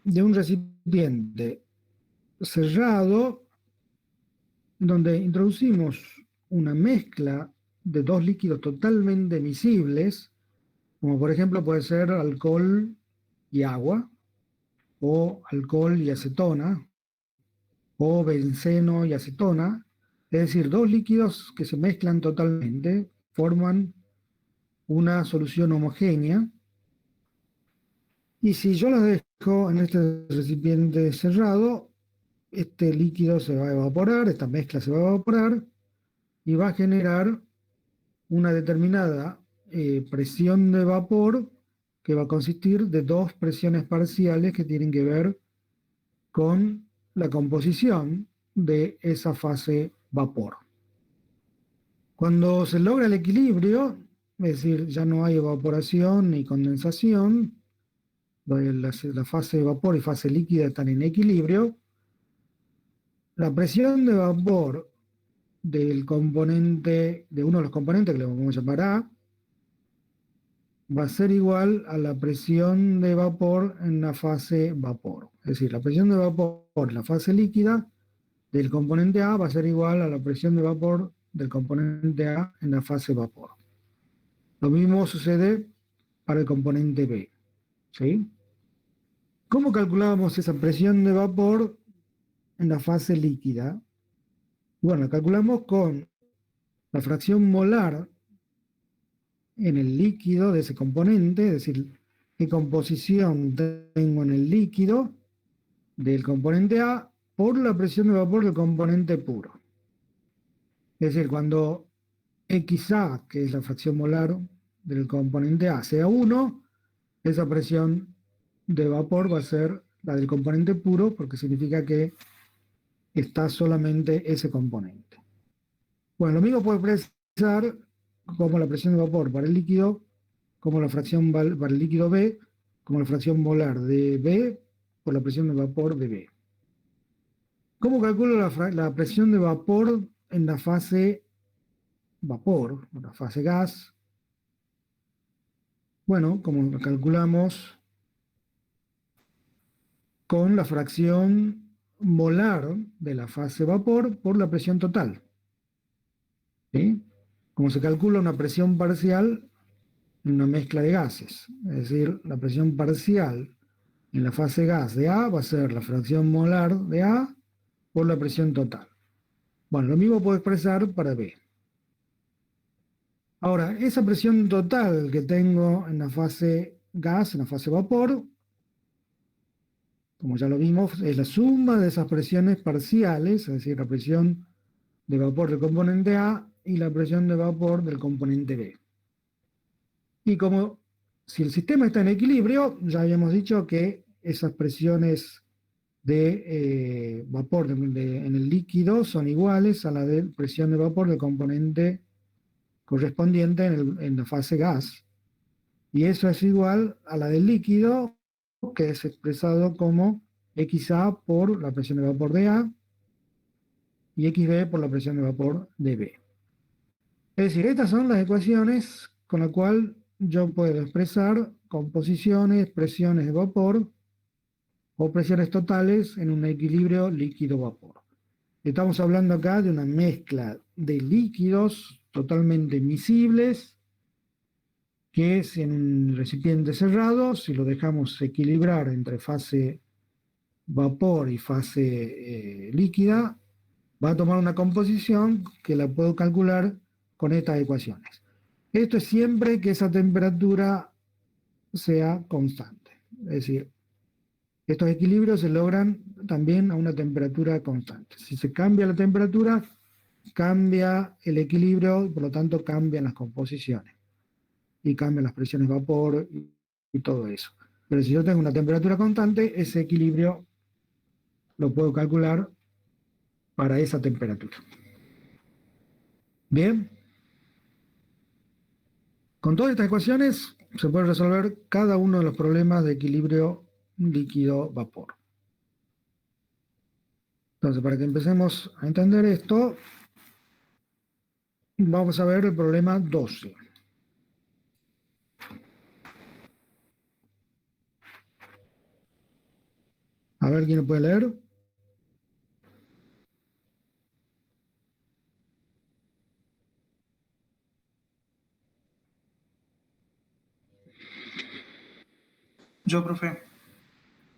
de un recipiente cerrado donde introducimos una mezcla de dos líquidos totalmente miscibles, como por ejemplo puede ser alcohol y agua, o alcohol y acetona, o benceno y acetona, es decir, dos líquidos que se mezclan totalmente, forman una solución homogénea, y si yo las dejo en este recipiente cerrado, este líquido se va a evaporar, esta mezcla se va a evaporar, y va a generar una determinada presión de vapor que va a consistir de dos presiones parciales que tienen que ver con la composición de esa fase vapor. Cuando se logra el equilibrio, es decir, ya no hay evaporación ni condensación, la fase de vapor y fase líquida están en equilibrio, la presión de vapor del componente, de uno de los componentes que le vamos a llamar A, va a ser igual a la presión de vapor en la fase vapor. Es decir, la presión de vapor en la fase líquida del componente A va a ser igual a la presión de vapor del componente A en la fase vapor. Lo mismo sucede para el componente B. ¿Sí? ¿Cómo calculábamos esa presión de vapor en la fase líquida? Bueno, la calculamos con la fracción molar en el líquido de ese componente, es decir, qué composición tengo en el líquido del componente A por la presión de vapor del componente puro. Es decir, cuando XA, que es la fracción molar del componente A, sea 1, esa presión de vapor va a ser la del componente puro, porque significa que está solamente ese componente. Bueno, lo mismo puede expresar como la presión de vapor para el líquido, como la fracción para el líquido B, como la fracción molar de B por la presión de vapor de B. ¿Cómo calculo la presión de vapor en la fase vapor, en la fase gas? Bueno, como lo calculamos con la fracción molar de la fase vapor por la presión total. ¿Sí? Como se calcula una presión parcial en una mezcla de gases. Es decir, la presión parcial en la fase gas de A va a ser la fracción molar de A por la presión total. Bueno, lo mismo puedo expresar para B. Ahora, esa presión total que tengo en la fase gas, en la fase vapor, como ya lo vimos, es la suma de esas presiones parciales, es decir, la presión de vapor del componente A y la presión de vapor del componente B. Y como si el sistema está en equilibrio, ya habíamos dicho que esas presiones de vapor en el líquido son iguales a la de presión de vapor del componente correspondiente en la fase gas. Y eso es igual a la del líquido, que es expresado como XA por la presión de vapor de A y XB por la presión de vapor de B. Es decir, estas son las ecuaciones con las cuales yo puedo expresar composiciones, presiones de vapor o presiones totales en un equilibrio líquido-vapor. Estamos hablando acá de una mezcla de líquidos totalmente miscibles, que es en un recipiente cerrado, si lo dejamos equilibrar entre fase vapor y fase líquida, va a tomar una composición que la puedo calcular con estas ecuaciones. Esto es siempre que esa temperatura sea constante. Es decir, estos equilibrios se logran también a una temperatura constante. Si se cambia la temperatura, cambia el equilibrio y por lo tanto cambian las composiciones. Y cambian las presiones de vapor y todo eso. Pero si yo tengo una temperatura constante, ese equilibrio lo puedo calcular para esa temperatura. Bien. Con todas estas ecuaciones se puede resolver cada uno de los problemas de equilibrio líquido-vapor. Entonces, para que empecemos a entender esto, vamos a ver el problema 12. A ver, ¿quién lo puede leer? Yo, profe.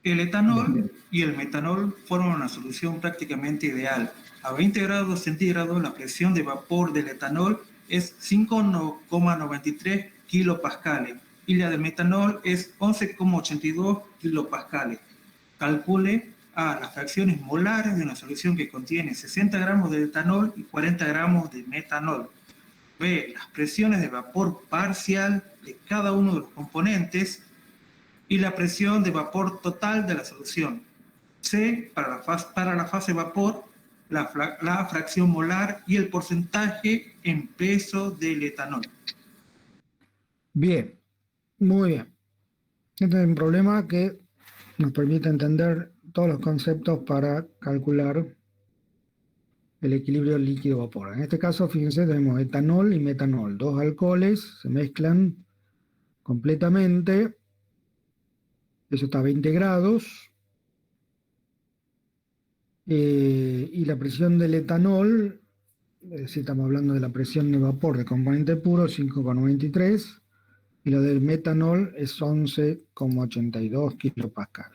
El etanol y el metanol forman una solución prácticamente ideal. A 20 grados centígrados, la presión de vapor del etanol es 5,93 kilopascales y la del metanol es 11,82 kilopascales. Calcule las fracciones molares de una solución que contiene 60 gramos de etanol y 40 gramos de metanol. B, las presiones de vapor parcial de cada uno de los componentes y la presión de vapor total de la solución. C, para la fase vapor, la fracción molar y el porcentaje en peso del etanol. Bien, muy bien. Este es un problema que nos permite entender todos los conceptos para calcular el equilibrio líquido-vapor. En este caso, fíjense, tenemos etanol y metanol. Dos alcoholes se mezclan completamente. Eso está a 20 grados. Y la presión del etanol, es decir, estamos hablando de la presión de vapor de componente puro, 5,93. Y la del metanol es 11,82 kilopascal.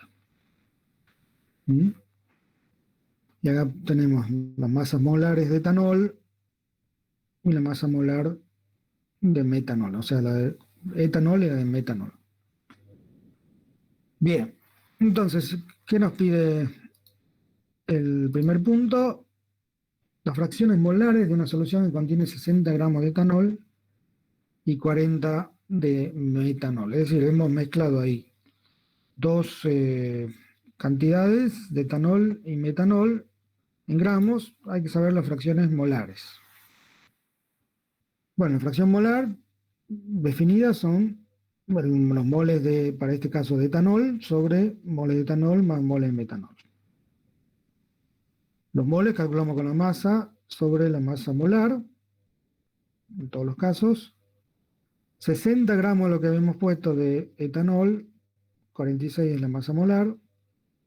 ¿Mm? Y acá tenemos las masas molares de etanol y la masa molar de metanol, o sea, la de etanol y la de metanol. Bien, entonces, ¿qué nos pide el primer punto? Las fracciones molares de una solución que contiene 60 gramos de etanol y 40 de metanol. Es decir, hemos mezclado ahí dos cantidades de etanol y metanol en gramos. Hay que saber las fracciones molares. Bueno, la fracción molar definida son los moles de, para este caso, de etanol sobre moles de etanol más moles de metanol. Los moles calculamos con la masa sobre la masa molar, en todos los casos. 60 gramos lo que habíamos puesto de etanol, 46 es la masa molar,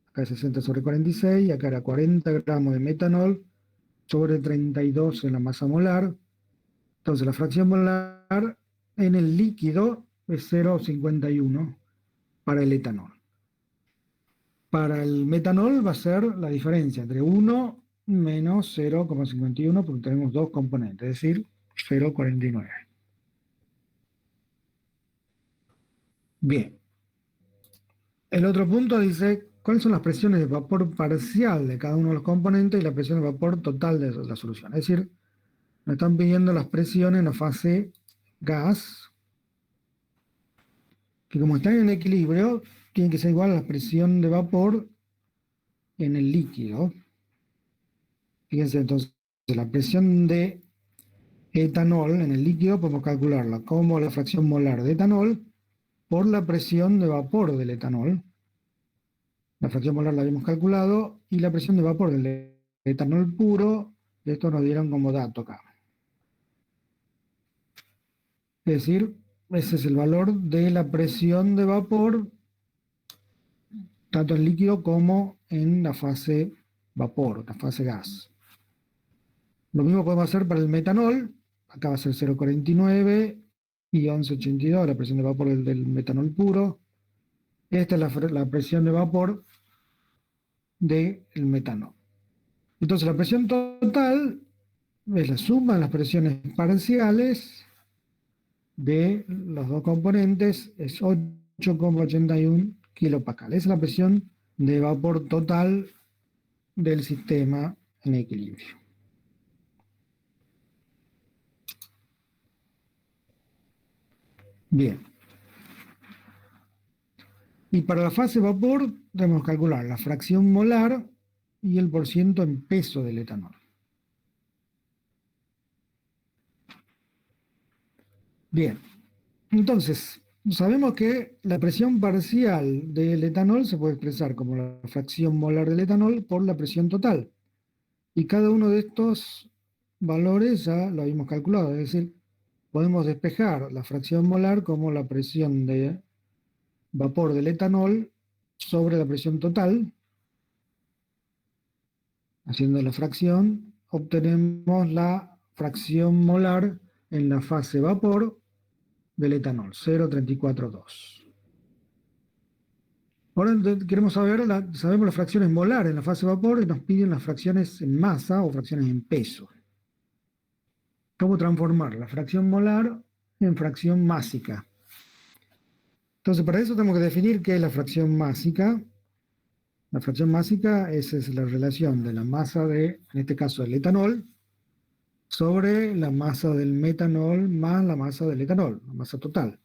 acá es 60 sobre 46, y acá era 40 gramos de metanol sobre 32 en la masa molar. Entonces la fracción molar en el líquido es 0,51 para el etanol. Para el metanol va a ser la diferencia entre 1 menos 0,51 porque tenemos dos componentes, es decir, 0,49. Bien. El otro punto dice, ¿cuáles son las presiones de vapor parcial de cada uno de los componentes y la presión de vapor total de la solución? Es decir, nos están pidiendo las presiones en la fase gas, que como están en equilibrio, tiene que ser igual a la presión de vapor en el líquido. Fíjense entonces, la presión de etanol en el líquido podemos calcularla como la fracción molar de etanol por la presión de vapor del etanol. La fracción molar la habíamos calculado y la presión de vapor del etanol puro, esto nos dieron como dato acá. Es decir, ese es el valor de la presión de vapor tanto en líquido como en la fase vapor, la fase gas. Lo mismo podemos hacer para el metanol. Acá va a ser 0,49 y 11,82 la presión de vapor del metanol puro. Esta es la presión de vapor del metanol. Entonces la presión total es la suma de las presiones parciales de los dos componentes, es 8 8,81 kilopascal. Esa es la presión de vapor total del sistema en equilibrio. Bien. Y para la fase vapor tenemos que calcular la fracción molar y el porciento en peso del etanol. Bien, entonces sabemos que la presión parcial del etanol se puede expresar como la fracción molar del etanol por la presión total. Y cada uno de estos valores ya lo habíamos calculado, es decir, podemos despejar la fracción molar como la presión de vapor del etanol sobre la presión total. Haciendo la fracción, obtenemos la fracción molar en la fase vapor del etanol, 0,342. Ahora queremos saber, sabemos las fracciones molar en la fase vapor y nos piden las fracciones en masa o fracciones en peso. ¿Cómo transformar la fracción molar en fracción másica? Entonces, para eso tenemos que definir qué es la fracción másica. La fracción másica esa es la relación de la masa de, en este caso, el etanol, sobre la masa del metanol más la masa del etanol, la masa total.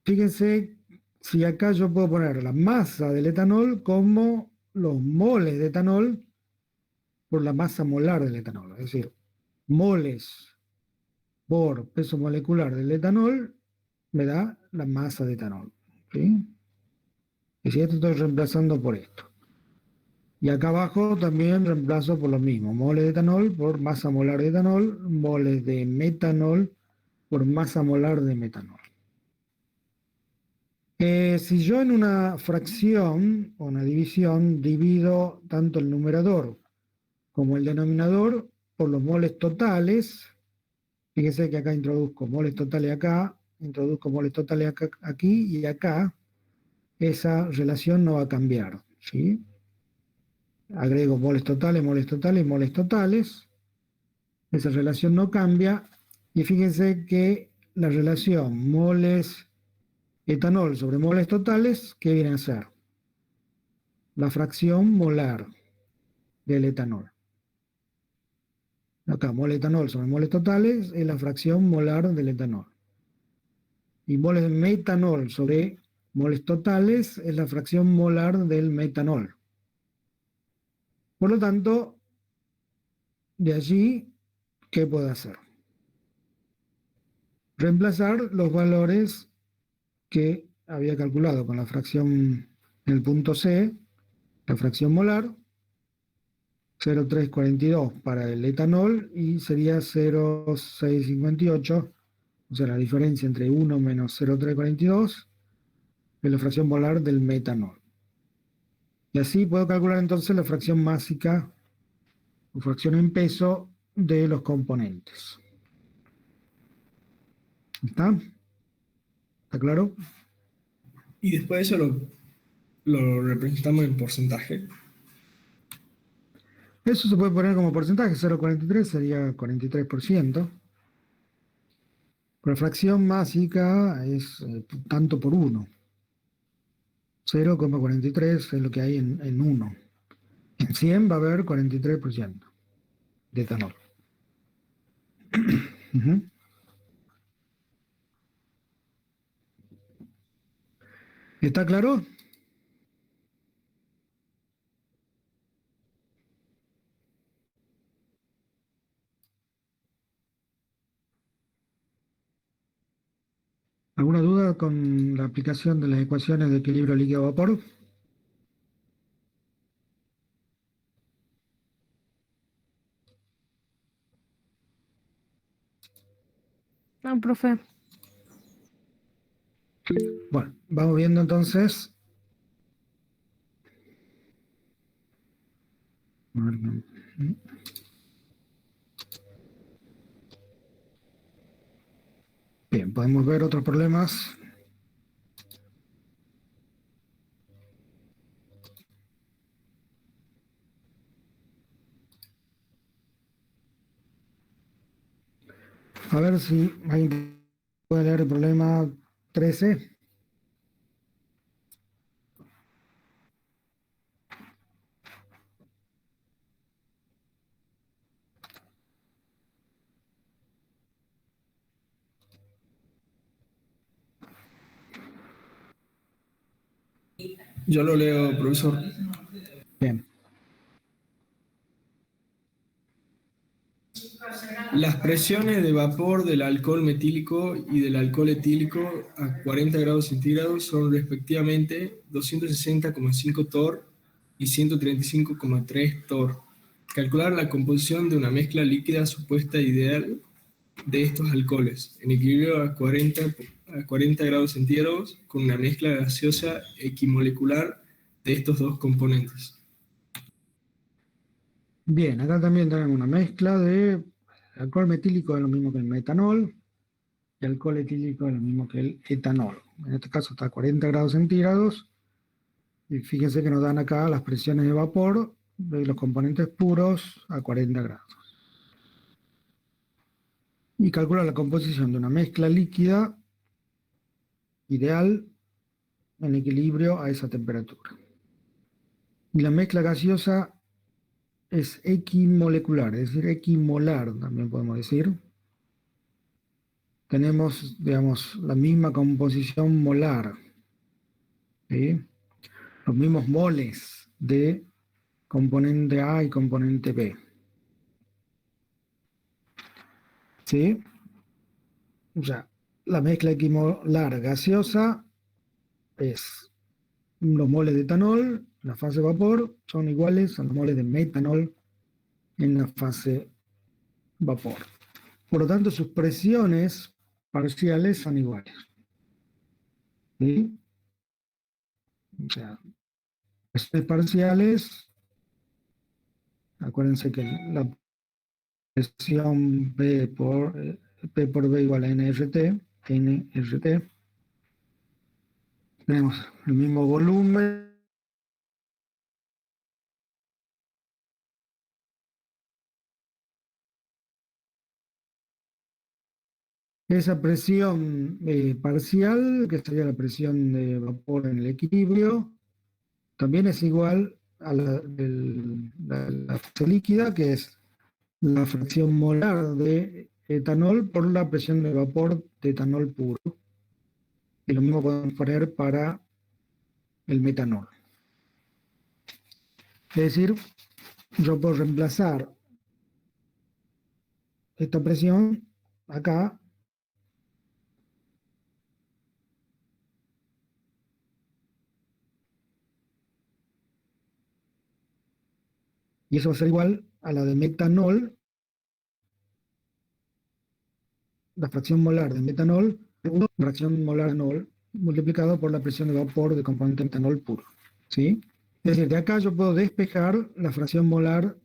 Fíjense si acá yo puedo poner la masa del etanol como los moles de etanol por la masa molar del etanol. Es decir, moles por peso molecular del etanol me da la masa de etanol. ¿Sí? Y si esto estoy reemplazando por esto. Y acá abajo también reemplazo por lo mismo. Moles de etanol por masa molar de etanol, moles de metanol por masa molar de metanol. Si yo en una fracción o una división divido tanto el numerador como el denominador por los moles totales, fíjense que acá introduzco moles totales acá, introduzco moles totales acá, aquí y acá, esa relación no va a cambiar, ¿sí? Agrego moles totales, moles totales, moles totales. Esa relación no cambia. Y fíjense que la relación moles etanol sobre moles totales, ¿qué viene a ser? La fracción molar del etanol. Acá, moles etanol sobre moles totales es la fracción molar del etanol. Y moles de metanol sobre moles totales es la fracción molar del metanol. Por lo tanto, de allí, ¿qué puedo hacer? Reemplazar los valores que había calculado con la fracción en el punto C, la fracción molar, 0,342 para el etanol y sería 0,658, o sea, la diferencia entre 1 menos 0,342 es la fracción molar del metanol. Y así puedo calcular entonces la fracción másica o fracción en peso de los componentes. ¿Está? ¿Está claro? Y después de eso lo representamos en porcentaje. Eso se puede poner como porcentaje, 0,43 sería 43%. La fracción másica es tanto por 1. 0,43 es lo que hay en 1. En 100 va a haber 43% de etanol. ¿Está claro? ¿Alguna duda con la aplicación de las ecuaciones de equilibrio líquido-vapor? No, profe. Bueno, vamos viendo entonces. Bien, podemos ver otros problemas. A ver si alguien puede leer el problema 13. Yo lo leo, profesor. Bien. Las presiones de vapor del alcohol metílico y del alcohol etílico a 40 grados centígrados son respectivamente 260,5 torr y 135,3 torr. Calcular la composición de una mezcla líquida supuesta ideal de estos alcoholes en equilibrio a 40 grados centígrados con una mezcla gaseosa equimolecular de estos dos componentes. Bien, acá también tenemos una mezcla de alcohol metílico, es lo mismo que el metanol, y alcohol etílico es lo mismo que el etanol. En este caso está a 40 grados centígrados, y fíjense que nos dan acá las presiones de vapor de los componentes puros a 40 grados. Y calcula la composición de una mezcla líquida ideal en equilibrio a esa temperatura. Y la mezcla gaseosa es equimolecular, es decir, equimolar también podemos decir. Tenemos, digamos, la misma composición molar, ¿sí? Los mismos moles de componente A y componente B. ¿Sí? O sea, la mezcla equimolar gaseosa es los moles de etanol, la fase vapor, son iguales a los moles de metanol en la fase vapor. Por lo tanto, sus presiones parciales son iguales. ¿Sí? O sea, presiones parciales, acuérdense que la presión P por B igual a nRT, tenemos el mismo volumen. Esa presión parcial, que sería la presión de vapor en el equilibrio, también es igual a la fase líquida, que es la fracción molar de etanol por la presión de vapor de etanol puro. Y lo mismo podemos poner para el metanol. Es decir, yo puedo reemplazar esta presión acá y eso va a ser igual a la de metanol, la fracción molar de metanol, la fracción molar de etanol, multiplicado por la presión de vapor de componente metanol puro. ¿Sí? Es decir, de acá yo puedo despejar la fracción molar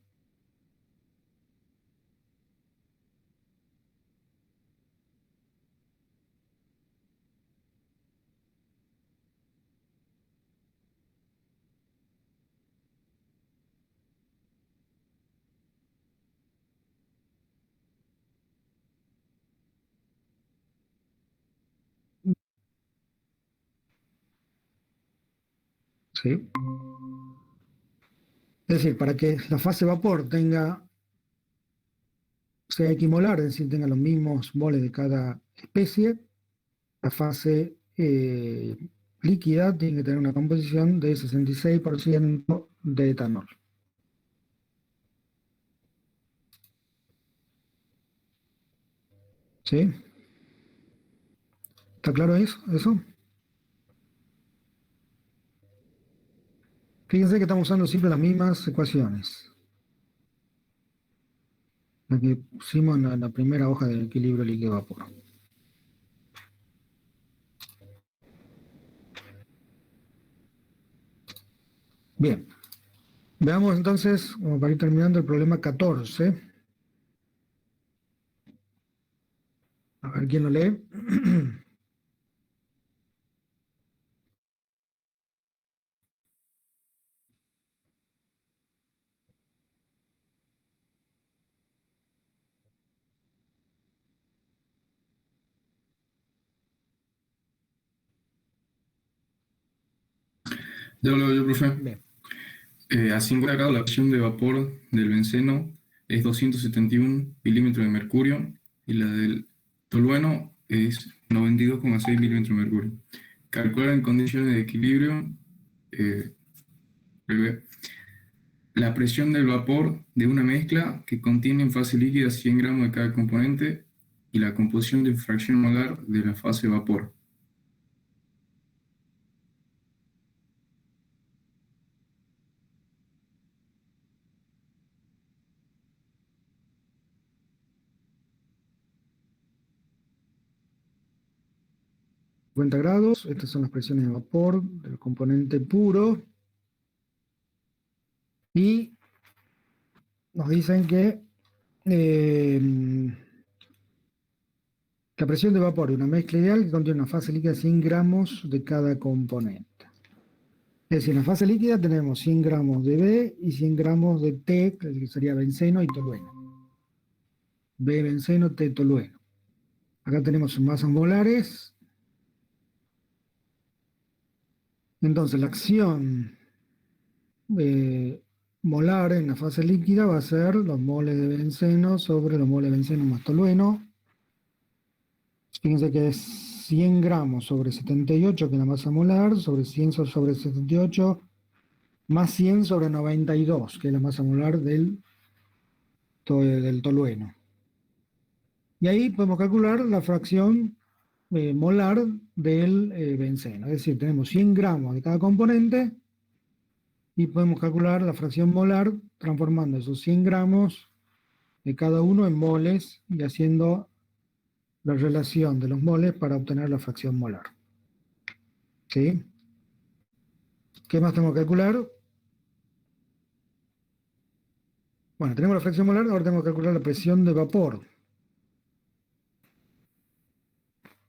¿sí? Es decir, para que la fase vapor sea equimolar, es decir, tenga los mismos moles de cada especie, la fase líquida tiene que tener una composición de 66% de etanol. ¿Sí? ¿Está claro eso? Fíjense que estamos usando siempre las mismas ecuaciones. La que pusimos en la primera hoja del equilibrio líquido-vapor. Bien. Veamos entonces, como para ir terminando, el problema 14. A ver quién lo lee. Ya lo veo yo, profe. Bien. A 50 grados la presión de vapor del benceno es 271 milímetros de mercurio y la del tolueno es 92,6 milímetros de mercurio. Calcular en condiciones de equilibrio breve. La presión del vapor de una mezcla que contiene en fase líquida 100 gramos de cada componente y la composición de fracción molar de la fase vapor. grados, estas son las presiones de vapor del componente puro. Y nos dicen que la presión de vapor de una mezcla ideal que contiene una fase líquida de 100 gramos de cada componente. Es decir, en la fase líquida tenemos 100 gramos de B y 100 gramos de T, que sería benceno y tolueno. B, benceno, T, tolueno. Acá tenemos masas molares. Entonces, la acción molar en la fase líquida va a ser los moles de benceno sobre los moles de benceno más tolueno. Fíjense que es 100 gramos sobre 78, que es la masa molar, sobre 100 sobre 78, más 100 sobre 92, que es la masa molar del tolueno. Y ahí podemos calcular la fracción molar del benceno. Es decir, tenemos 100 gramos de cada componente y podemos calcular la fracción molar transformando esos 100 gramos de cada uno en moles y haciendo la relación de los moles para obtener la fracción molar. ¿Sí? ¿Qué más tenemos que calcular? Bueno, tenemos la fracción molar, ahora tenemos que calcular la presión de vapor.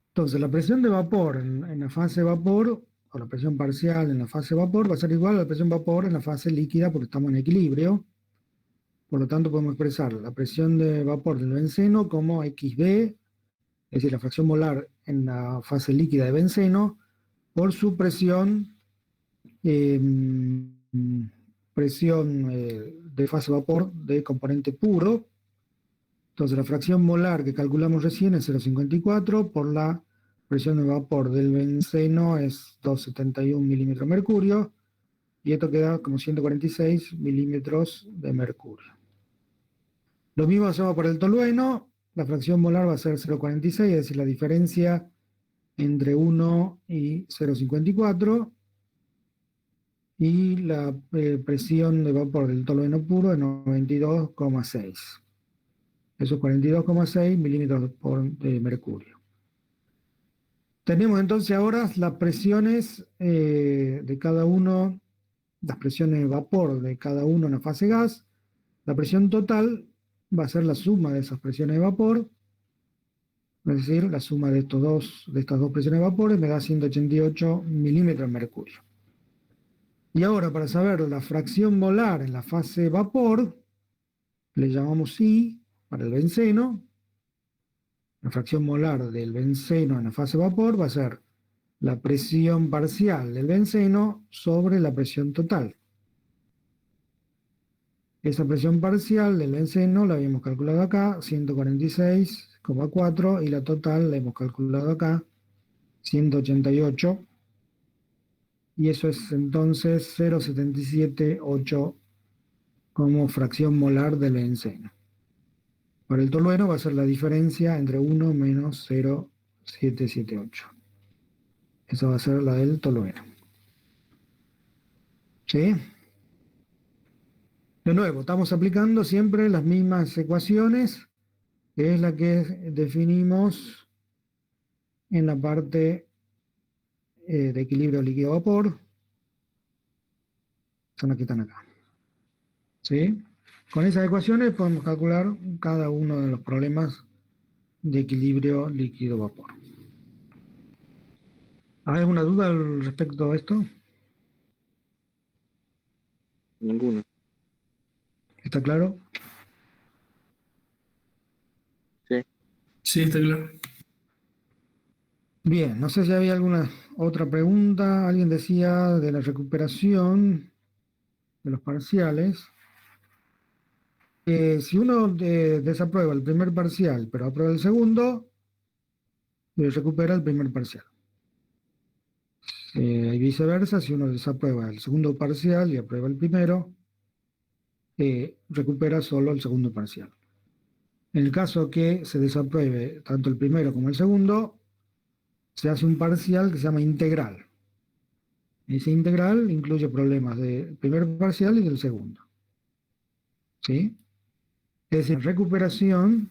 Entonces, la presión de vapor en la fase vapor, o la presión parcial en la fase vapor, va a ser igual a la presión vapor en la fase líquida porque estamos en equilibrio. Por lo tanto, podemos expresar la presión de vapor del benceno como XB, es decir, la fracción molar en la fase líquida de benceno, por su presión, de fase vapor de componente puro. Entonces la fracción molar que calculamos recién es 0,54, por la presión de vapor del benceno es 271 milímetros de mercurio, y esto queda como 146 milímetros de mercurio. Lo mismo hacemos por el tolueno. La fracción molar va a ser 0,46, es decir, la diferencia entre 1 y 0,54. Y la presión de vapor del tolueno puro es 92,6. Eso es 42,6 milímetros de mercurio. Tenemos entonces ahora las presiones de cada uno, las presiones de vapor de cada uno en la fase gas. La presión total va a ser la suma de esas presiones de vapor, es decir, la suma de estas dos presiones de vapor me da 188 milímetros de mercurio. Y ahora, para saber la fracción molar en la fase vapor, le llamamos I para el benceno. La fracción molar del benceno en la fase vapor va a ser la presión parcial del benceno sobre la presión total. Esa presión parcial del benceno la habíamos calculado acá, 146,4, y la total la hemos calculado acá, 188. Y eso es entonces 0,778 como fracción molar del benceno. Para el tolueno va a ser la diferencia entre 1 menos 0,778. Esa va a ser la del tolueno. ¿Sí? De nuevo, estamos aplicando siempre las mismas ecuaciones, que es la que definimos en la parte de equilibrio líquido-vapor. Son las que están acá. ¿Sí? Con esas ecuaciones podemos calcular cada uno de los problemas de equilibrio líquido-vapor. ¿Hay alguna duda al respecto a esto? Ninguna. ¿Está claro? Sí, está claro. Bien, no sé si había alguna otra pregunta. Alguien decía de la recuperación de los parciales. Si uno desaprueba el primer parcial, pero aprueba el segundo, recupera el primer parcial. Y viceversa, si uno desaprueba el segundo parcial y aprueba el primero, recupera solo el segundo parcial. En el caso que se desapruebe tanto el primero como el segundo, se hace un parcial que se llama integral. Ese integral incluye problemas del primer parcial y del segundo. ¿Sí? Es decir, recuperación,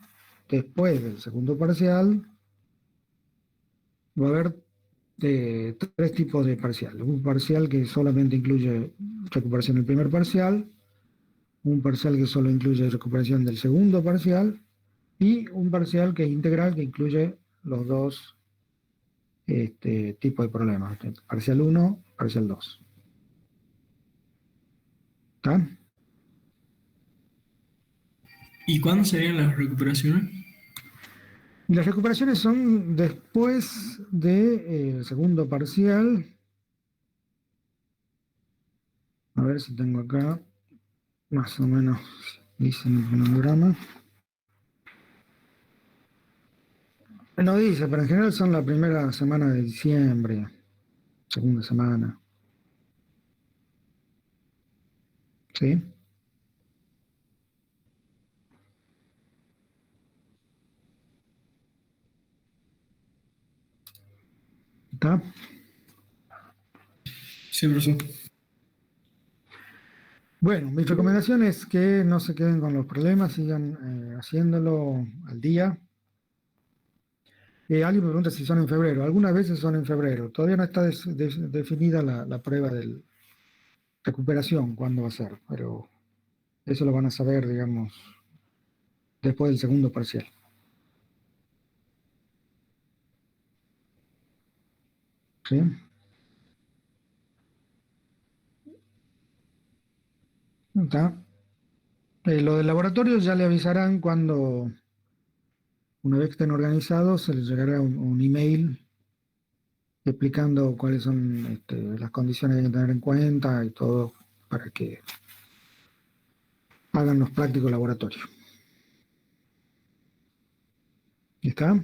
después del segundo parcial, va a haber tres tipos de parcial. Un parcial que solamente incluye recuperación del primer parcial, un parcial que solo incluye recuperación del segundo parcial, y un parcial que es integral, que incluye los dos tipos de problemas. Parcial 1, parcial 2. ¿Está? ¿Y cuándo serían las recuperaciones? Y las recuperaciones son después del segundo parcial. A ver si tengo acá más o menos dice en el cronograma. No dice, pero en general son la primera semana de diciembre, segunda semana. ¿Sí? ¿Está? Sí, profesor. Bueno, mi recomendación es que no se queden con los problemas, sigan haciéndolo al día. Alguien me pregunta si son en febrero. Algunas veces son en febrero. Todavía no está definida la prueba de recuperación, cuándo va a ser, pero eso lo van a saber, digamos, después del segundo parcial. ¿Sí? ¿Está? Lo del laboratorio ya le avisarán cuando, una vez que estén organizados, se les llegará un email explicando cuáles son las condiciones que hay que tener en cuenta y todo para que hagan los prácticos laboratorios. ¿Está?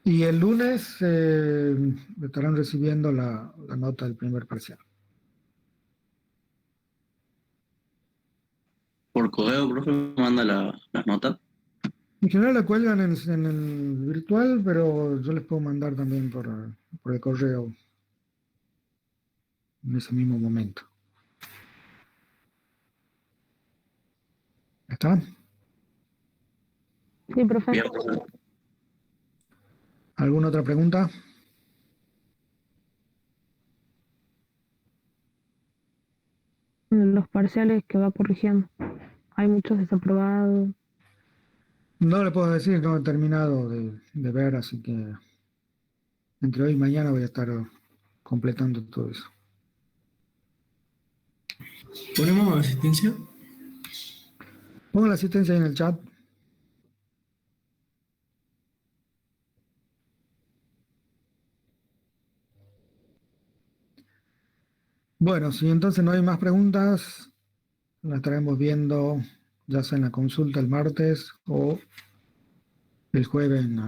Y el lunes estarán recibiendo la nota del primer parcial. Por correo, profe, manda las notas. En general la cuelgan en el virtual, pero yo les puedo mandar también por el correo en ese mismo momento. ¿Está? Sí, profe. Bien, profe. ¿Alguna otra pregunta? Los parciales que va corrigiendo. Hay muchos desaprobados. No le puedo decir, no he terminado de ver, así que entre hoy y mañana voy a estar completando todo eso. ¿Ponemos asistencia? Pongo la asistencia ahí en el chat. Bueno, si entonces no hay más preguntas, la estaremos viendo ya sea en la consulta el martes o el jueves en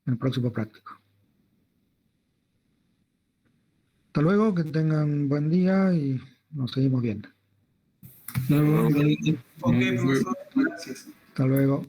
el próximo práctico. Hasta luego, que tengan buen día y nos seguimos viendo. No, Ok, profesor, gracias. Hasta luego.